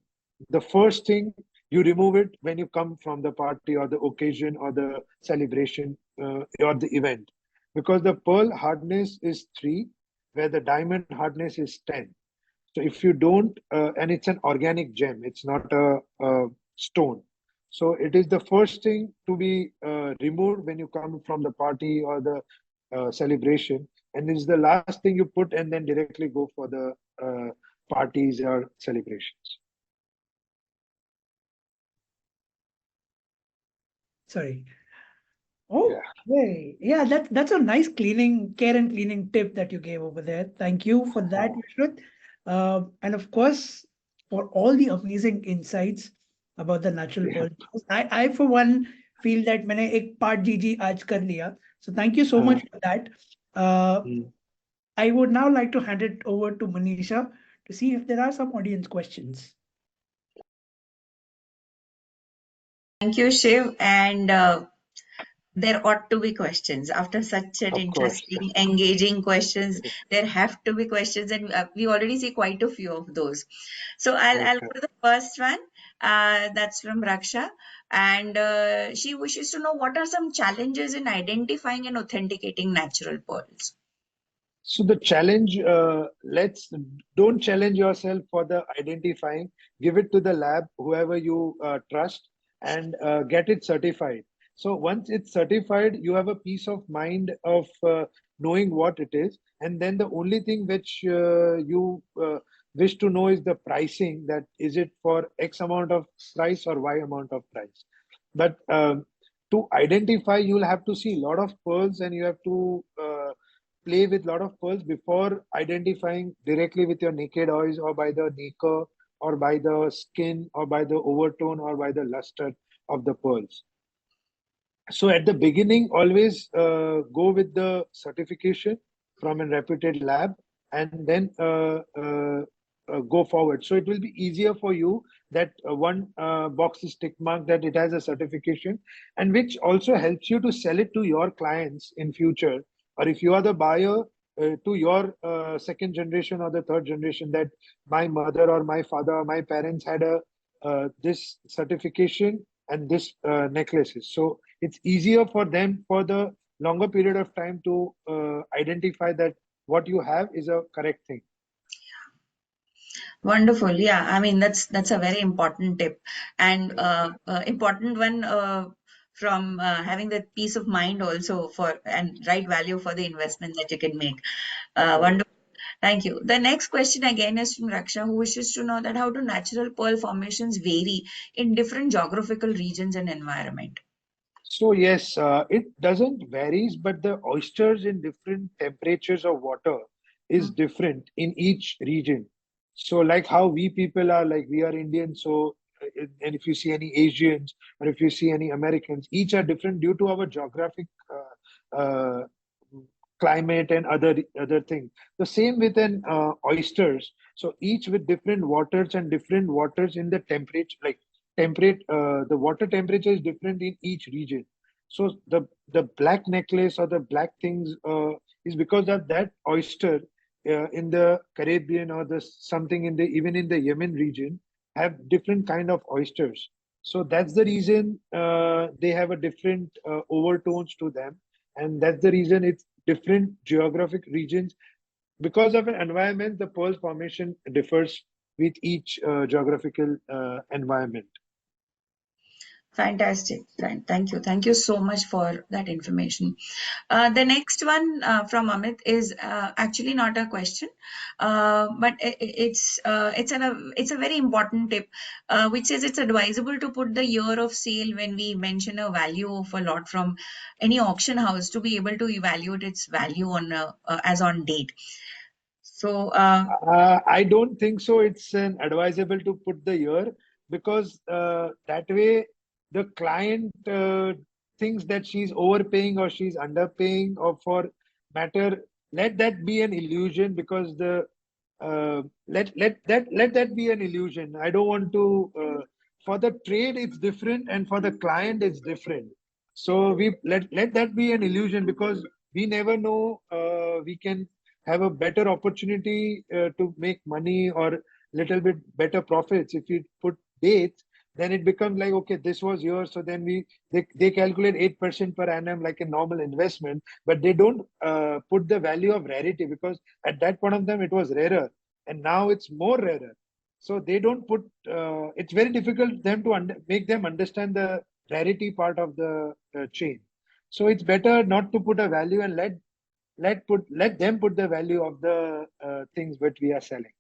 [SPEAKER 2] the first thing you remove it when you come from the party or the occasion or the celebration or the event, because the pearl hardness is 3, where the diamond hardness is 10. So if you don't, and it's an organic gem, it's not a stone. So it is the first thing to be removed when you come from the party or the celebration, and it's the last thing you put, and then directly go for the parties or celebrations.
[SPEAKER 3] Sorry.
[SPEAKER 2] Yeah.
[SPEAKER 3] Okay. Yeah, that's a nice care and cleaning tip that you gave over there. Thank you for that, Vishrut. And of course, for all the amazing insights about the natural
[SPEAKER 2] Yeah.
[SPEAKER 3] pearl. I for one feel that मैंने एक part GG आज कर लिया. So thank you so much for that. Uh,
[SPEAKER 2] Mm.
[SPEAKER 3] I would now like to hand it over to Manisha to see if there are some audience questions.
[SPEAKER 4] Thank you, Shiv. And there ought to be questions. After such an
[SPEAKER 2] Of course.
[SPEAKER 4] interesting, engaging questions, there have to be questions, and we already see quite a few of those. So I'll
[SPEAKER 2] Okay.
[SPEAKER 4] go to the first one. That's from Raksha, and she wishes to know what are some challenges in identifying and authenticating natural pearls.
[SPEAKER 2] So the challenge, don't challenge yourself for the identifying. Give it to the lab, whoever you trust, and get it certified. So once it's certified, you have a peace of mind of knowing what it is. And then the only thing which you wish to know is the pricing. That is it for X amount of price or Y amount of price. But to identify, you'll have to see a lot of pearls, and you have to play with a lot of pearls before identifying directly with your naked eyes, or by the nacre, or by the skin, or by the overtone, or by the luster of the pearls. So at the beginning, always go with the certification from a reputed lab, and then go forward. So it will be easier for you that one box is tick marked that it has a certification, and which also helps you to sell it to your clients in future, or if you are the buyer, to your second generation or the third generation, that my mother or my father or my parents had a this certification and this necklaces. So it's easier for them for the longer period of time to identify that what you have is a correct thing.
[SPEAKER 4] Wonderful. Yeah, I mean that's a very important tip, and important one from having that peace of mind also for and right value for the investment that you can make. Wonderful. Thank you. The next question again is from Raksha, who wishes to know that how do natural pearl formations vary in different geographical regions and environment?
[SPEAKER 2] So yes, it doesn't varies, but the oysters in different temperatures of water is different in each region. So like how we people are, like we are Indian, so and if you see any Asians or if you see any Americans, each are different due to our geographic climate and other things. The same with an oysters. So each with different waters, and different waters in the temperature, like temperate. The water temperature is different in each region. So the black necklace or the black things is because of that oyster in the Caribbean, or the something in the even in the Yemen region, have different kind of oysters. So that's the reason they have a different overtones to them, and that's the reason it's different geographic regions. Because of an environment, the pearl formation differs with each geographical environment.
[SPEAKER 4] Fantastic. Thank you. Thank you so much for that information. The next one from Amit is actually not a question, but it's a very important tip, which says it's advisable to put the year of sale when we mention a value of a lot from any auction house to be able to evaluate its value on as on date. So
[SPEAKER 2] I don't think so. It's an advisable to put the year, because that way the client thinks that she's overpaying or she's underpaying, or for matter, let that be an illusion, because the let that be an illusion. I don't want to. For the trade, it's different, and for the client, it's different. So we let that be an illusion, because we never know. We can have a better opportunity to make money or little bit better profits. If you put dates, then it becomes like, okay, this was yours. So then they calculate 8% per annum like a normal investment, but they don't put the value of rarity, because at that point of time it was rarer and now it's more rarer. So they don't put, it's very difficult them to make them understand the rarity part of the chain. So it's better not to put a value and let them put the value of the things which we are selling.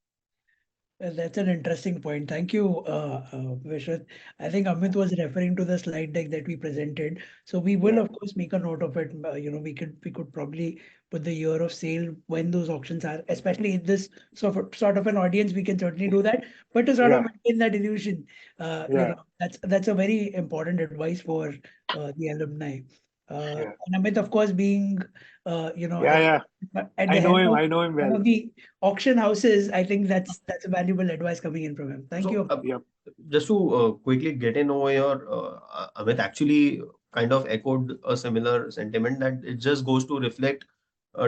[SPEAKER 3] That's an interesting point. Thank you, Vishrut. I think Amit was referring to the slide deck that we presented. So we will,
[SPEAKER 2] Yeah,
[SPEAKER 3] of course, make a note of it. We could probably put the year of sale when those auctions are, especially in this sort of an audience. We can certainly do that, but to sort of
[SPEAKER 2] yeah,
[SPEAKER 3] maintain that illusion,
[SPEAKER 2] yeah,
[SPEAKER 3] that's a very important advice for the alumni.
[SPEAKER 2] yeah,
[SPEAKER 3] And Amit, of course, being
[SPEAKER 2] yeah, yeah.
[SPEAKER 3] at the helm of
[SPEAKER 2] I know him
[SPEAKER 3] one
[SPEAKER 2] well.
[SPEAKER 3] of the auction houses, I think that's a valuable advice coming in from him. Thank
[SPEAKER 5] So,
[SPEAKER 3] you.
[SPEAKER 2] Yep.
[SPEAKER 5] just to quickly get in over here, Amit actually kind of echoed a similar sentiment that it just goes to reflect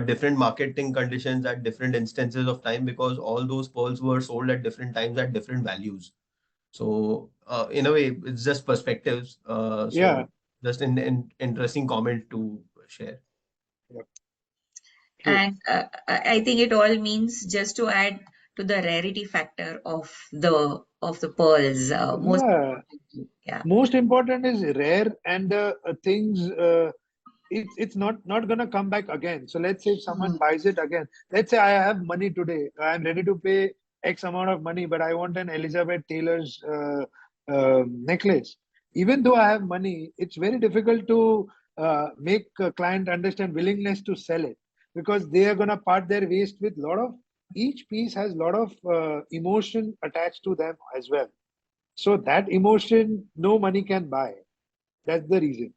[SPEAKER 5] different marketing conditions at different instances of time, because all those pearls were sold at different times at different values. So, in a way, it's just perspectives.
[SPEAKER 2] Yeah,
[SPEAKER 5] So, just an interesting comment to share.
[SPEAKER 2] yep. True.
[SPEAKER 4] And I think it all means, just to add to the rarity factor of the pearls, most
[SPEAKER 2] Yeah.
[SPEAKER 4] importantly. Yeah.
[SPEAKER 2] Most important is rare, and things it's not gonna come back again. So let's say if someone
[SPEAKER 4] Mm.
[SPEAKER 2] buys it again, let's say I have money today, I'm ready to pay X amount of money, but I want an Elizabeth Taylor's necklace. Even though I have money, it's very difficult to make a client understand willingness to sell it, because they are gonna part their waste with lot of, each piece has lot of emotion attached to them as well. So that emotion, no money can buy. That's the reason.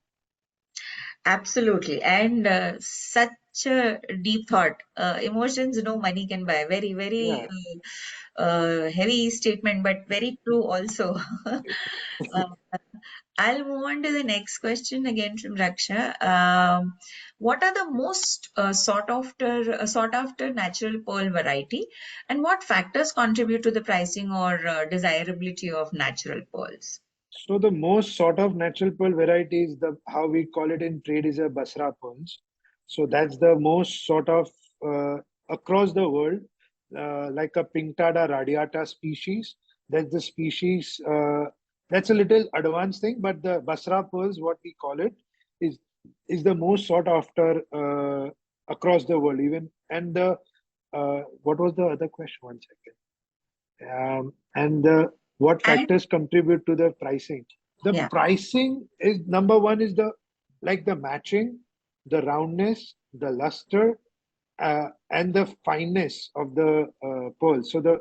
[SPEAKER 4] Absolutely. And such a deep thought. Emotions no money can buy. Very, very
[SPEAKER 2] Yeah.
[SPEAKER 4] heavy statement, but very true also. Uh, I'll move on to the next question again from Raksha. What are the most sought after natural pearl variety, and what factors contribute to the pricing or desirability of natural pearls?
[SPEAKER 2] So the most sort of natural pearl variety is the, how we call it in trade, is a Basra pearls. So that's the most sort of across the world, like a Pinctada radiata species. That's the species. That's a little advanced thing, but the Basra pearls, what we call it, is is the most sought after across the world. Even, and the what was the other question? One second. And the, what
[SPEAKER 4] And
[SPEAKER 2] factors contribute to the pricing? The
[SPEAKER 4] yeah.
[SPEAKER 2] pricing is number one is the, like the matching, the roundness, the luster, and the fineness of the pearl. So the,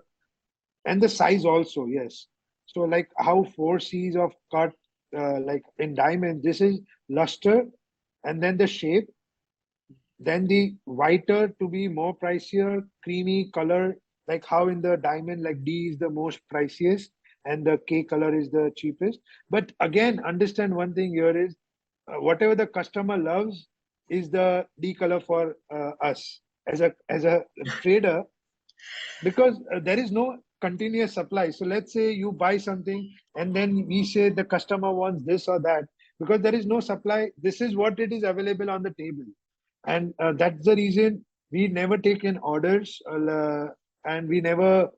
[SPEAKER 2] and the size also, yes. So like how four C's of cut, like in diamond, this is luster, and then the shape, then the whiter to be more pricier, creamy color, like how in the diamond, like D is the most priciest and the K color is the cheapest. But again, understand one thing here is whatever the customer loves is the D color for us as a trader, because there is no continuous supply. So let's say you buy something and then we say the customer wants this or that, because there is no supply. This is what it is available on the table, and that's the reason we never take in orders, and we never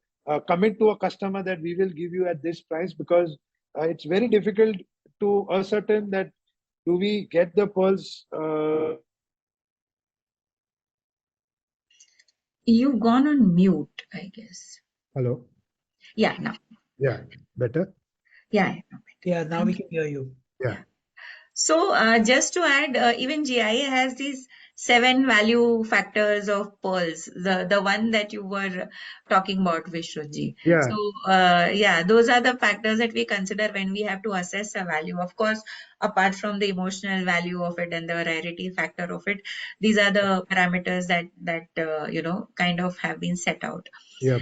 [SPEAKER 2] commit to a customer that we will give you at this price, because it's very difficult to ascertain that do we get the pearls.
[SPEAKER 4] You've gone on mute, I guess.
[SPEAKER 6] Hello.
[SPEAKER 4] Yeah, now.
[SPEAKER 6] Yeah, better.
[SPEAKER 4] Yeah.
[SPEAKER 3] Yeah, now we can hear you.
[SPEAKER 6] Yeah.
[SPEAKER 4] So, just to add, even GIA has these 7 value factors of pearls, the one that you were talking about, Vishrutji.
[SPEAKER 6] Yeah.
[SPEAKER 4] So, yeah, those are the factors that we consider when we have to assess a value. Of course, apart from the emotional value of it and the rarity factor of it, these are the parameters that kind of have been set out.
[SPEAKER 6] Yeah.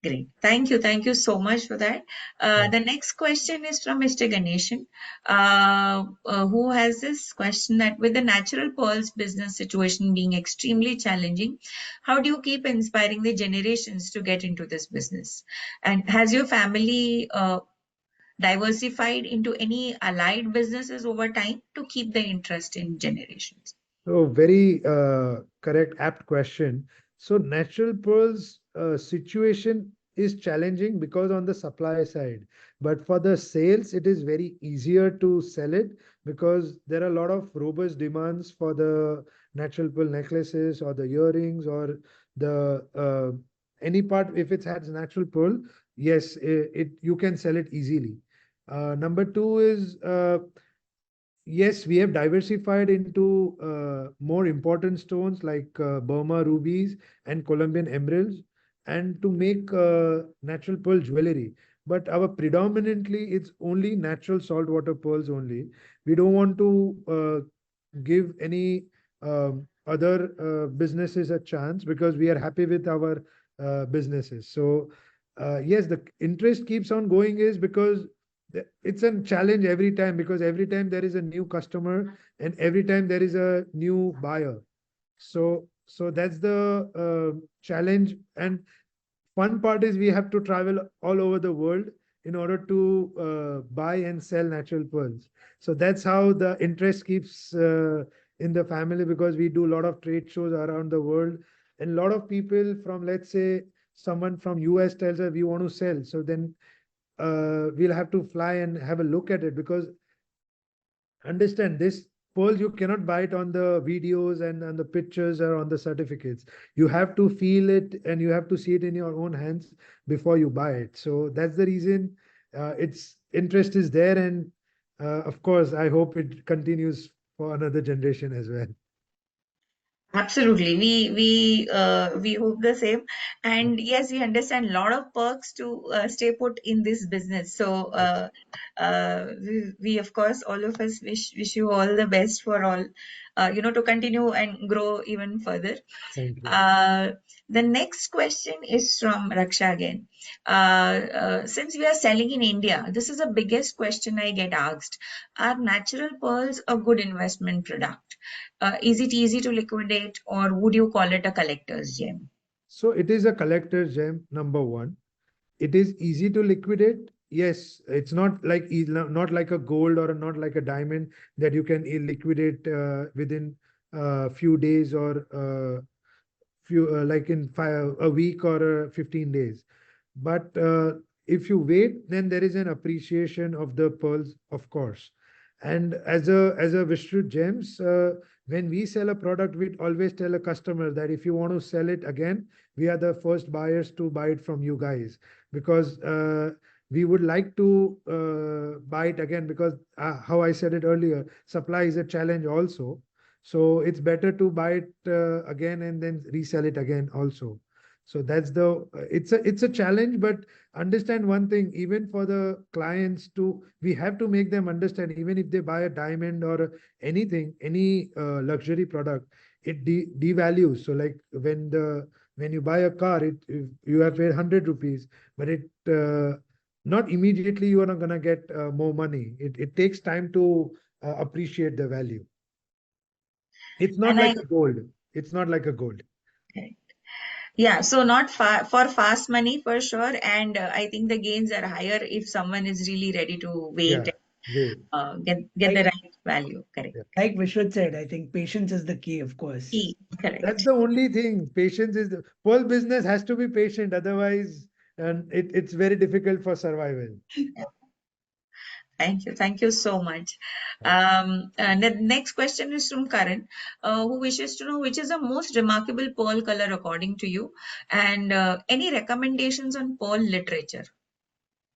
[SPEAKER 4] Great. Thank you so much for that. The next question is from Mr. Ganeshan, who has this question that with the natural pearls business situation being extremely challenging, how do you keep inspiring the generations to get into this business? And has your family diversified into any allied businesses over time to keep the interest in generations?
[SPEAKER 6] So very correct, apt question. So natural pearls situation is challenging because on the supply side, but for the sales, it is very easier to sell it because there are a lot of robust demands for the natural pearl necklaces or the earrings or the any part if it has natural pearl, yes, it you can sell it easily. Number two is yes, we have diversified into more important stones like Burma rubies and Colombian emeralds, and to make natural pearl jewelry. But our predominantly it's only natural saltwater pearls only. We don't want to give any other businesses a chance because we are happy with our businesses. So yes, the interest keeps on going is because it's a challenge every time because every time there is a new customer and every time there is a new buyer. So that's the challenge. And fun part is we have to travel all over the world in order to buy and sell natural pearls. So that's how the interest keeps in the family because we do a lot of trade shows around the world. And a lot of people from, let's say, someone from US tells us we want to sell. So then we'll have to fly and have a look at it because understand this pearl you cannot buy it on the videos and on the pictures or on the certificates. You have to feel it and you have to see it in your own hands before you buy it. So that's the reason its interest is there, and of course I hope it continues for another generation as well.
[SPEAKER 4] Absolutely. We hope the same. And yes, we understand a lot of perks to stay put in this business. So we of course all of us wish you all the best for all to continue and grow even further.
[SPEAKER 6] Thank you.
[SPEAKER 4] The next question is from Raksha again. Since we are selling in India, this is the biggest question I get asked. Are natural pearls a good investment product? Is it easy to liquidate, or would you call it a collector's gem?
[SPEAKER 6] So it is a collector's gem, number one. It is easy to liquidate. Yes, it's not like not like a gold or not like a diamond that you can liquidate within a few days or few like in a week or 15 days. But if you wait, then there is an appreciation of the pearls, of course. And as a Vishrut Gems, when we sell a product, we always tell a customer that if you want to sell it again, we are the first buyers to buy it from you guys because we would like to buy it again because how I said it earlier, supply is a challenge also. So it's better to buy it again and then resell it again also. So that's the it's a challenge, but understand one thing, even for the clients to we have to make them understand, even if they buy a diamond or anything, any luxury product, it devalues. So like when you buy a car, you have paid 100 rupees, but it not immediately you are not gonna get more money. It takes time to appreciate the value. It's not
[SPEAKER 4] And
[SPEAKER 6] like a gold. It's not like a gold.
[SPEAKER 4] yeah, so not for fast money for sure. And I think the gains are higher if someone is really ready to wait
[SPEAKER 6] Yeah, wait.
[SPEAKER 4] and get the
[SPEAKER 3] Like,
[SPEAKER 4] right value. Correct.
[SPEAKER 6] Yeah.
[SPEAKER 3] like Vishrut said, I think patience is the key, of course.
[SPEAKER 6] That's
[SPEAKER 4] Correct.
[SPEAKER 6] the only thing. Patience is the whole business has to be patient. Otherwise, and it's very difficult for survival.
[SPEAKER 4] Thank you. Thank you so much. And the next question is from Karan, who wishes to know which is the most remarkable pearl color according to you, and any recommendations on pearl literature.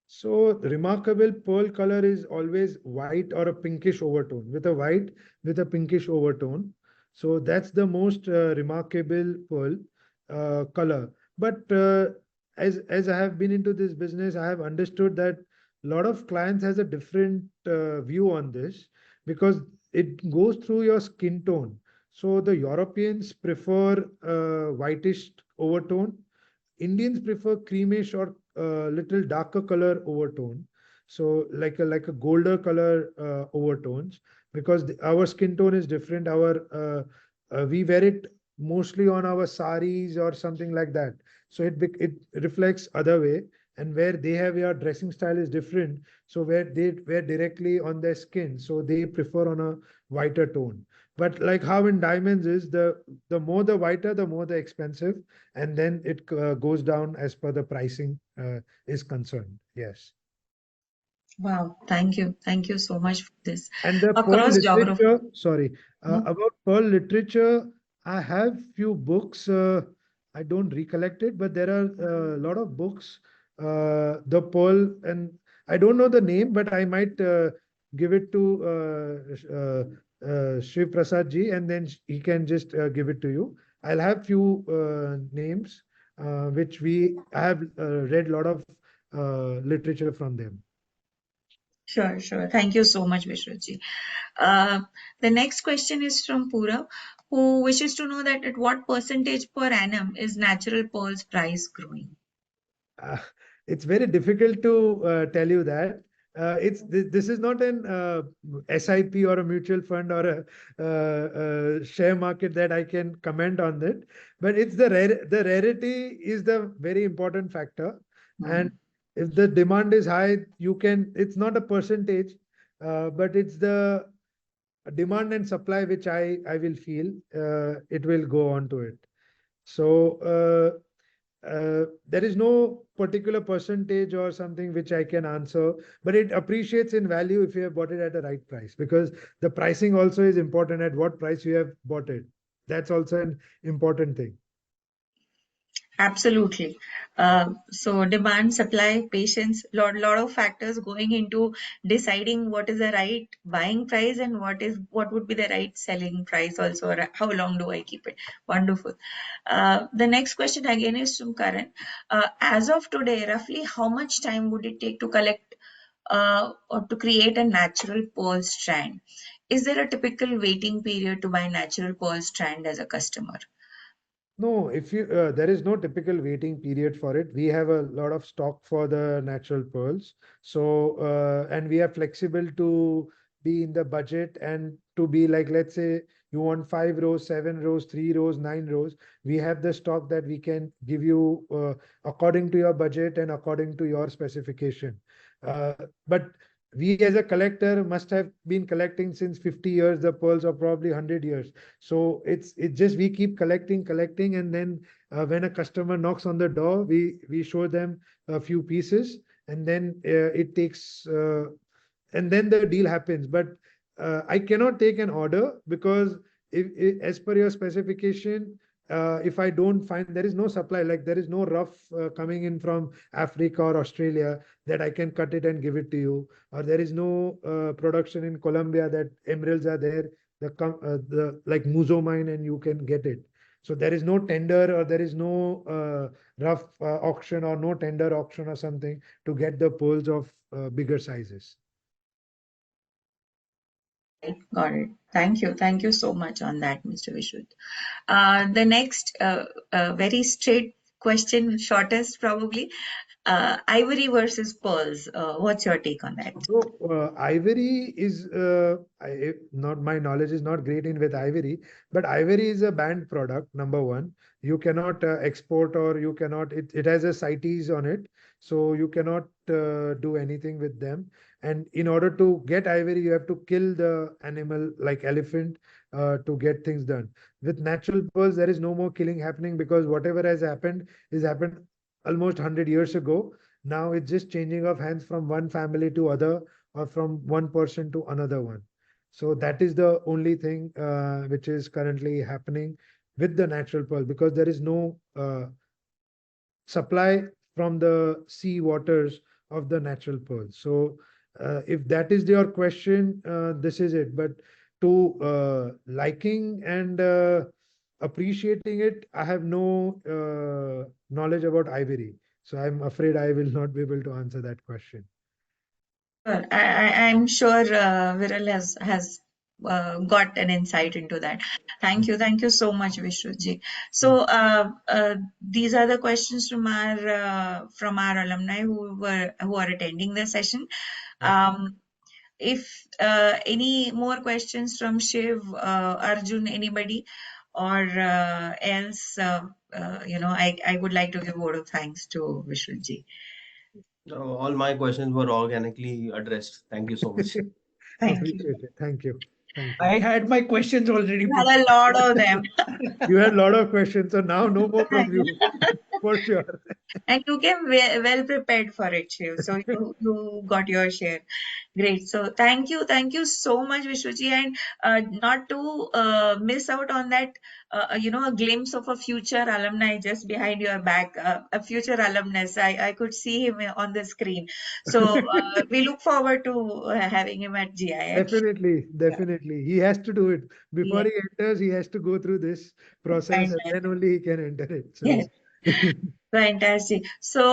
[SPEAKER 6] So the remarkable pearl color is always white or a pinkish overtone with a white with a pinkish overtone. So that's the most remarkable pearl color. But as I have been into this business, I have understood that a lot of clients has a different view on this because it goes through your skin tone. So the Europeans prefer whitish overtone. Indians prefer creamish or little darker color overtone. So like a golder color overtones, because our skin tone is different. We wear it mostly on our saris or something like that. So it reflects other way, and where they have your dressing style is different. So where they wear directly on their skin, so they prefer on a whiter tone. But like how in diamonds is, the more the whiter, the more the expensive, and then it goes down as per the pricing is concerned. Yes.
[SPEAKER 4] Wow, thank you. Thank you so much for this.
[SPEAKER 6] And the Pearl
[SPEAKER 4] Across geography.
[SPEAKER 6] literature, sorry,
[SPEAKER 4] Mhm.
[SPEAKER 6] about Pearl literature, I have few books. I don't recollect it, but there are a lot of books. The Pearl, and I don't know the name, but I might give it to Shiv Prasad ji, and then he can just give it to you. I'll have few names which I have read a lot of literature from them.
[SPEAKER 4] Sure, sure. Thank you so much, Vishrutji. Uh, the next question is from Purav, who wishes to know that at what percentage per annum is natural pearls price growing?
[SPEAKER 6] Uh, it's very difficult to tell you that. This is not an SIP or a mutual fund or a share market that I can comment on that. But it's the rarity is the very important factor. And if the demand is high, you can. It's not a percentage, but it's the demand and supply which I will feel it will go on to it. So there is no particular percentage or something which I can answer, but it appreciates in value if you have bought it at the right price, because the pricing also is important at what price you have bought it. That's also an important thing.
[SPEAKER 4] Absolutely. So demand, supply, patience, lot of factors going into deciding what is the right buying price and what would be the right selling price also, or how long do I keep it? Wonderful. The next question again is from Karan. As of today, roughly how much time would it take to collect or to create a natural pearl strand? Is there a typical waiting period to buy natural pearl strand as a customer?
[SPEAKER 6] No, if you there is no typical waiting period for it. We have a lot of stock for the natural pearls. So and we are flexible to be in the budget and to be like, let's say you want 5 rows, 7 rows, 3 rows, 9 rows. We have the stock that we can give you according to your budget and according to your specification. But we as a collector must have been collecting since 50 years the pearls, or probably 100 years. So it's just we keep collecting, and then when a customer knocks on the door, we show them a few pieces, and then it takes and then the deal happens. But I cannot take an order, because if as per your specification, if I don't find, there is no supply, like there is no rough coming in from Africa or Australia that I can cut it and give it to you, or there is no production in Colombia that emeralds are there, the like Muzo mine, and you can get it. So there is no tender, or there is no rough auction, or no tender auction or something to get the pearls of bigger sizes.
[SPEAKER 4] Got it. Got it. Thank you. Thank you so much on that, Mr. Vishrut. The next very straight question, shortest probably. Ivory versus pearls. What's your take on that?
[SPEAKER 6] So ivory is not, my knowledge is not great in with ivory, but ivory is a banned product. Number one, you cannot export, or you cannot. It has a CITES on it, so you cannot do anything with them. And in order to get ivory, you have to kill the animal, like elephant, to get things done. With natural pearls, there is no more killing happening, because whatever has happened is happened almost 100 years ago. Now it's just changing of hands from one family to other, or from one person to another one. So that is the only thing which is currently happening with the natural pearl, because there is no supply from the sea waters of the natural pearl. So if that is your question, this is it. But to liking and appreciating it, I have no knowledge about ivory. So I'm afraid I will not be able to answer that question.
[SPEAKER 4] Sure. I'm sure Viral has got an insight into that. Thank you so much, Vishrutji. So these are the questions from our alumni who are attending the session. If any more questions from Shiv, Arjun, anybody, or else, I would like to give a word of thanks to Vishrutji.
[SPEAKER 5] All my questions were organically addressed. Thank you so much.
[SPEAKER 4] Thank you.
[SPEAKER 6] Appreciate it. Thank you. Thank you.
[SPEAKER 3] I had my questions already
[SPEAKER 4] You had a lot of them.
[SPEAKER 6] You had a lot of questions, so now no more from you, for sure.
[SPEAKER 4] And you came well prepared for it, Shiv. So you got your share. Great. So thank you so much, Vishwaji, and not to miss out on that, a glimpse of a future alumni just behind your back, a future alumnus. I could see him on the screen. So we look forward to having him at GIA.
[SPEAKER 6] Definitely. He has to do it. Before
[SPEAKER 4] Yeah.
[SPEAKER 6] he enters, he has to go through this process and then only he can enter it.
[SPEAKER 4] Yes.
[SPEAKER 6] So
[SPEAKER 4] Fantastic. So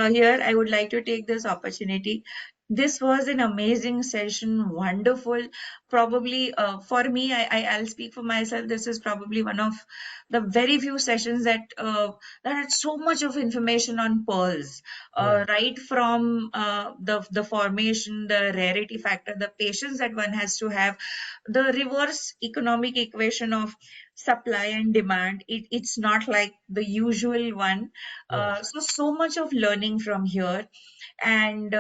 [SPEAKER 4] here I would like to take this opportunity. This was an amazing session, wonderful. Probably for me, I'll speak for myself. This is probably one of the very few sessions that had so much of information on pearls,
[SPEAKER 6] yeah,
[SPEAKER 4] right from the formation, the rarity factor, the patience that one has to have, the reverse economic equation of supply and demand. It's not like the usual one.
[SPEAKER 6] yeah.
[SPEAKER 4] So much of learning from here, and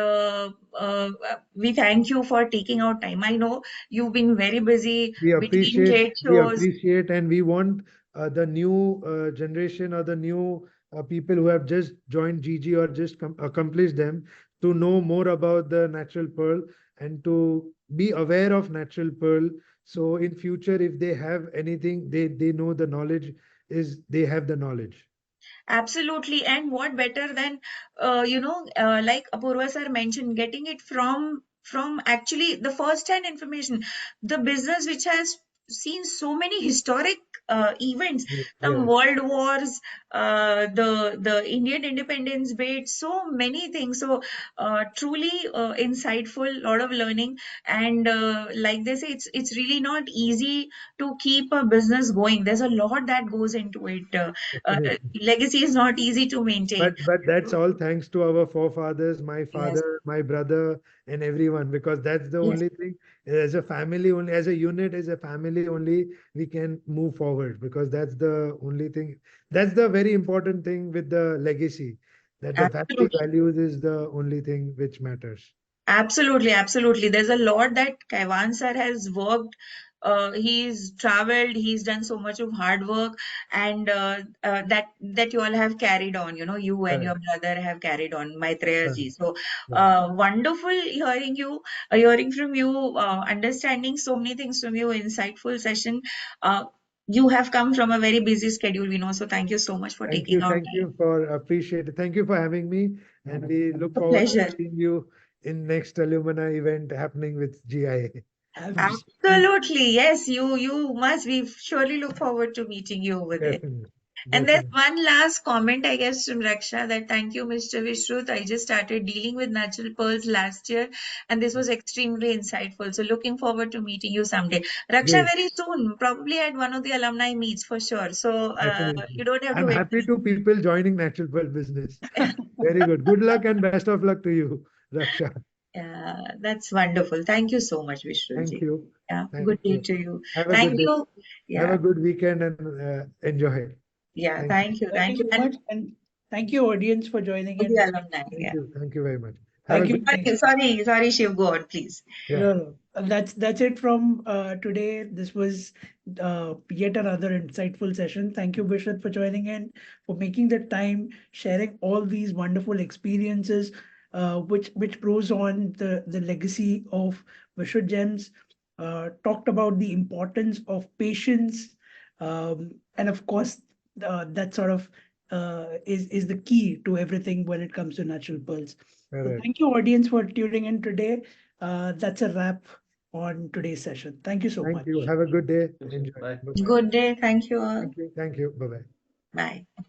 [SPEAKER 4] we thank you for taking out time. I know you've been very busy between trade
[SPEAKER 6] We
[SPEAKER 4] shows.
[SPEAKER 6] appreciate, and we want the new generation or the new people who have just joined GG or just accomplished them to know more about the natural pearl and to be aware of natural pearl. So in future, if they have anything, they know the knowledge is they have the knowledge.
[SPEAKER 4] Absolutely. And what better than, like Apurva sir mentioned, getting it from actually the first-hand information, the business which has seen so many historic events, some
[SPEAKER 6] Yes.
[SPEAKER 4] world wars, the Indian independence bid, so many things. So truly insightful, lot of learning, and like they say, it's really not easy to keep a business going. There's a lot that goes into it. Uh,
[SPEAKER 6] Definitely.
[SPEAKER 4] Legacy is not easy to maintain.
[SPEAKER 6] But that's all thanks to our forefathers, my
[SPEAKER 4] Yes,
[SPEAKER 6] father, my brother, and everyone, because that's the
[SPEAKER 4] yes,
[SPEAKER 6] only thing. As a family, only as a unit, as a family, only we can move forward because that's the only thing. That's the very important thing with the legacy, that the family
[SPEAKER 4] absolutely.
[SPEAKER 6] values is the only thing which matters.
[SPEAKER 4] Absolutely, absolutely. There's a lot that Kaivan sir has worked. He's traveled. He's done so much of hard work, and that you all have carried on. You and your
[SPEAKER 6] Correct.
[SPEAKER 4] brother have carried on, Maitreya
[SPEAKER 6] Correct.
[SPEAKER 4] ji. So
[SPEAKER 6] Correct.
[SPEAKER 4] wonderful hearing from you, understanding so many things from you. Insightful session. You have come from a very busy schedule, we know. So thank you so much for taking out
[SPEAKER 6] Thank
[SPEAKER 4] time.
[SPEAKER 6] you for appreciate it. Thank you for having me, and we look
[SPEAKER 4] A
[SPEAKER 6] forward to
[SPEAKER 4] pleasure.
[SPEAKER 6] seeing you in next alumni event happening with GIA.
[SPEAKER 3] Absolutely.
[SPEAKER 4] Absolutely. Yes, you must. We surely look forward to meeting you over there.
[SPEAKER 6] Definitely.
[SPEAKER 4] And there's
[SPEAKER 6] Definitely.
[SPEAKER 4] one last comment, I guess, from Raksha, that thank you, Mr. Vishrut. I just started dealing with natural pearls last year, and this was extremely insightful. So looking forward to meeting you someday. Raksha,
[SPEAKER 6] Great.
[SPEAKER 4] very soon, probably at one of the alumni meets for sure. So
[SPEAKER 6] Definitely.
[SPEAKER 4] you don't have to
[SPEAKER 6] I'm
[SPEAKER 4] wait.
[SPEAKER 6] happy to people joining natural pearl business. Very good. Good luck and best of luck to you, Raksha.
[SPEAKER 4] Yeah, that's wonderful. Thank you so much,
[SPEAKER 6] Thank
[SPEAKER 4] Vishrutji.
[SPEAKER 6] you.
[SPEAKER 4] Yeah,
[SPEAKER 6] Thank
[SPEAKER 4] good day
[SPEAKER 6] you.
[SPEAKER 4] to you.
[SPEAKER 6] Have a
[SPEAKER 4] Thank
[SPEAKER 6] good day.
[SPEAKER 4] you.
[SPEAKER 6] Have a
[SPEAKER 4] Yeah,
[SPEAKER 6] good weekend and enjoy.
[SPEAKER 4] yeah,
[SPEAKER 6] Thank you.
[SPEAKER 4] thank you.
[SPEAKER 3] Thank you
[SPEAKER 4] Thank you.
[SPEAKER 3] so
[SPEAKER 4] And
[SPEAKER 3] much, and thank you, audience, for joining
[SPEAKER 4] all the
[SPEAKER 3] in.
[SPEAKER 4] alumni.
[SPEAKER 6] Thank
[SPEAKER 4] Yeah.
[SPEAKER 6] you. Thank you very much. Have a
[SPEAKER 3] Thank
[SPEAKER 6] good
[SPEAKER 3] you. Thank
[SPEAKER 4] Sorry, Shiv, go on, please.
[SPEAKER 6] yeah.
[SPEAKER 3] No, no. That's it from today. This was yet another insightful session. Thank you, Vishrut, for joining in, for making the time, sharing all these wonderful experiences, which grows on the legacy of Vishrut Gems. Talked about the importance of patience, and of course, that sort of is the key to everything when it comes to natural pearls. So
[SPEAKER 6] Correct.
[SPEAKER 3] thank you, audience, for tuning in today. That's a wrap on today's session. Thank you so
[SPEAKER 6] Thank you.
[SPEAKER 3] much.
[SPEAKER 6] Have a good day.
[SPEAKER 5] Yes,
[SPEAKER 6] Enjoy.
[SPEAKER 5] bye.
[SPEAKER 6] Bye bye.
[SPEAKER 4] Good day. Thank you all.
[SPEAKER 6] Thank you. Thank you. Bye bye.
[SPEAKER 4] Bye.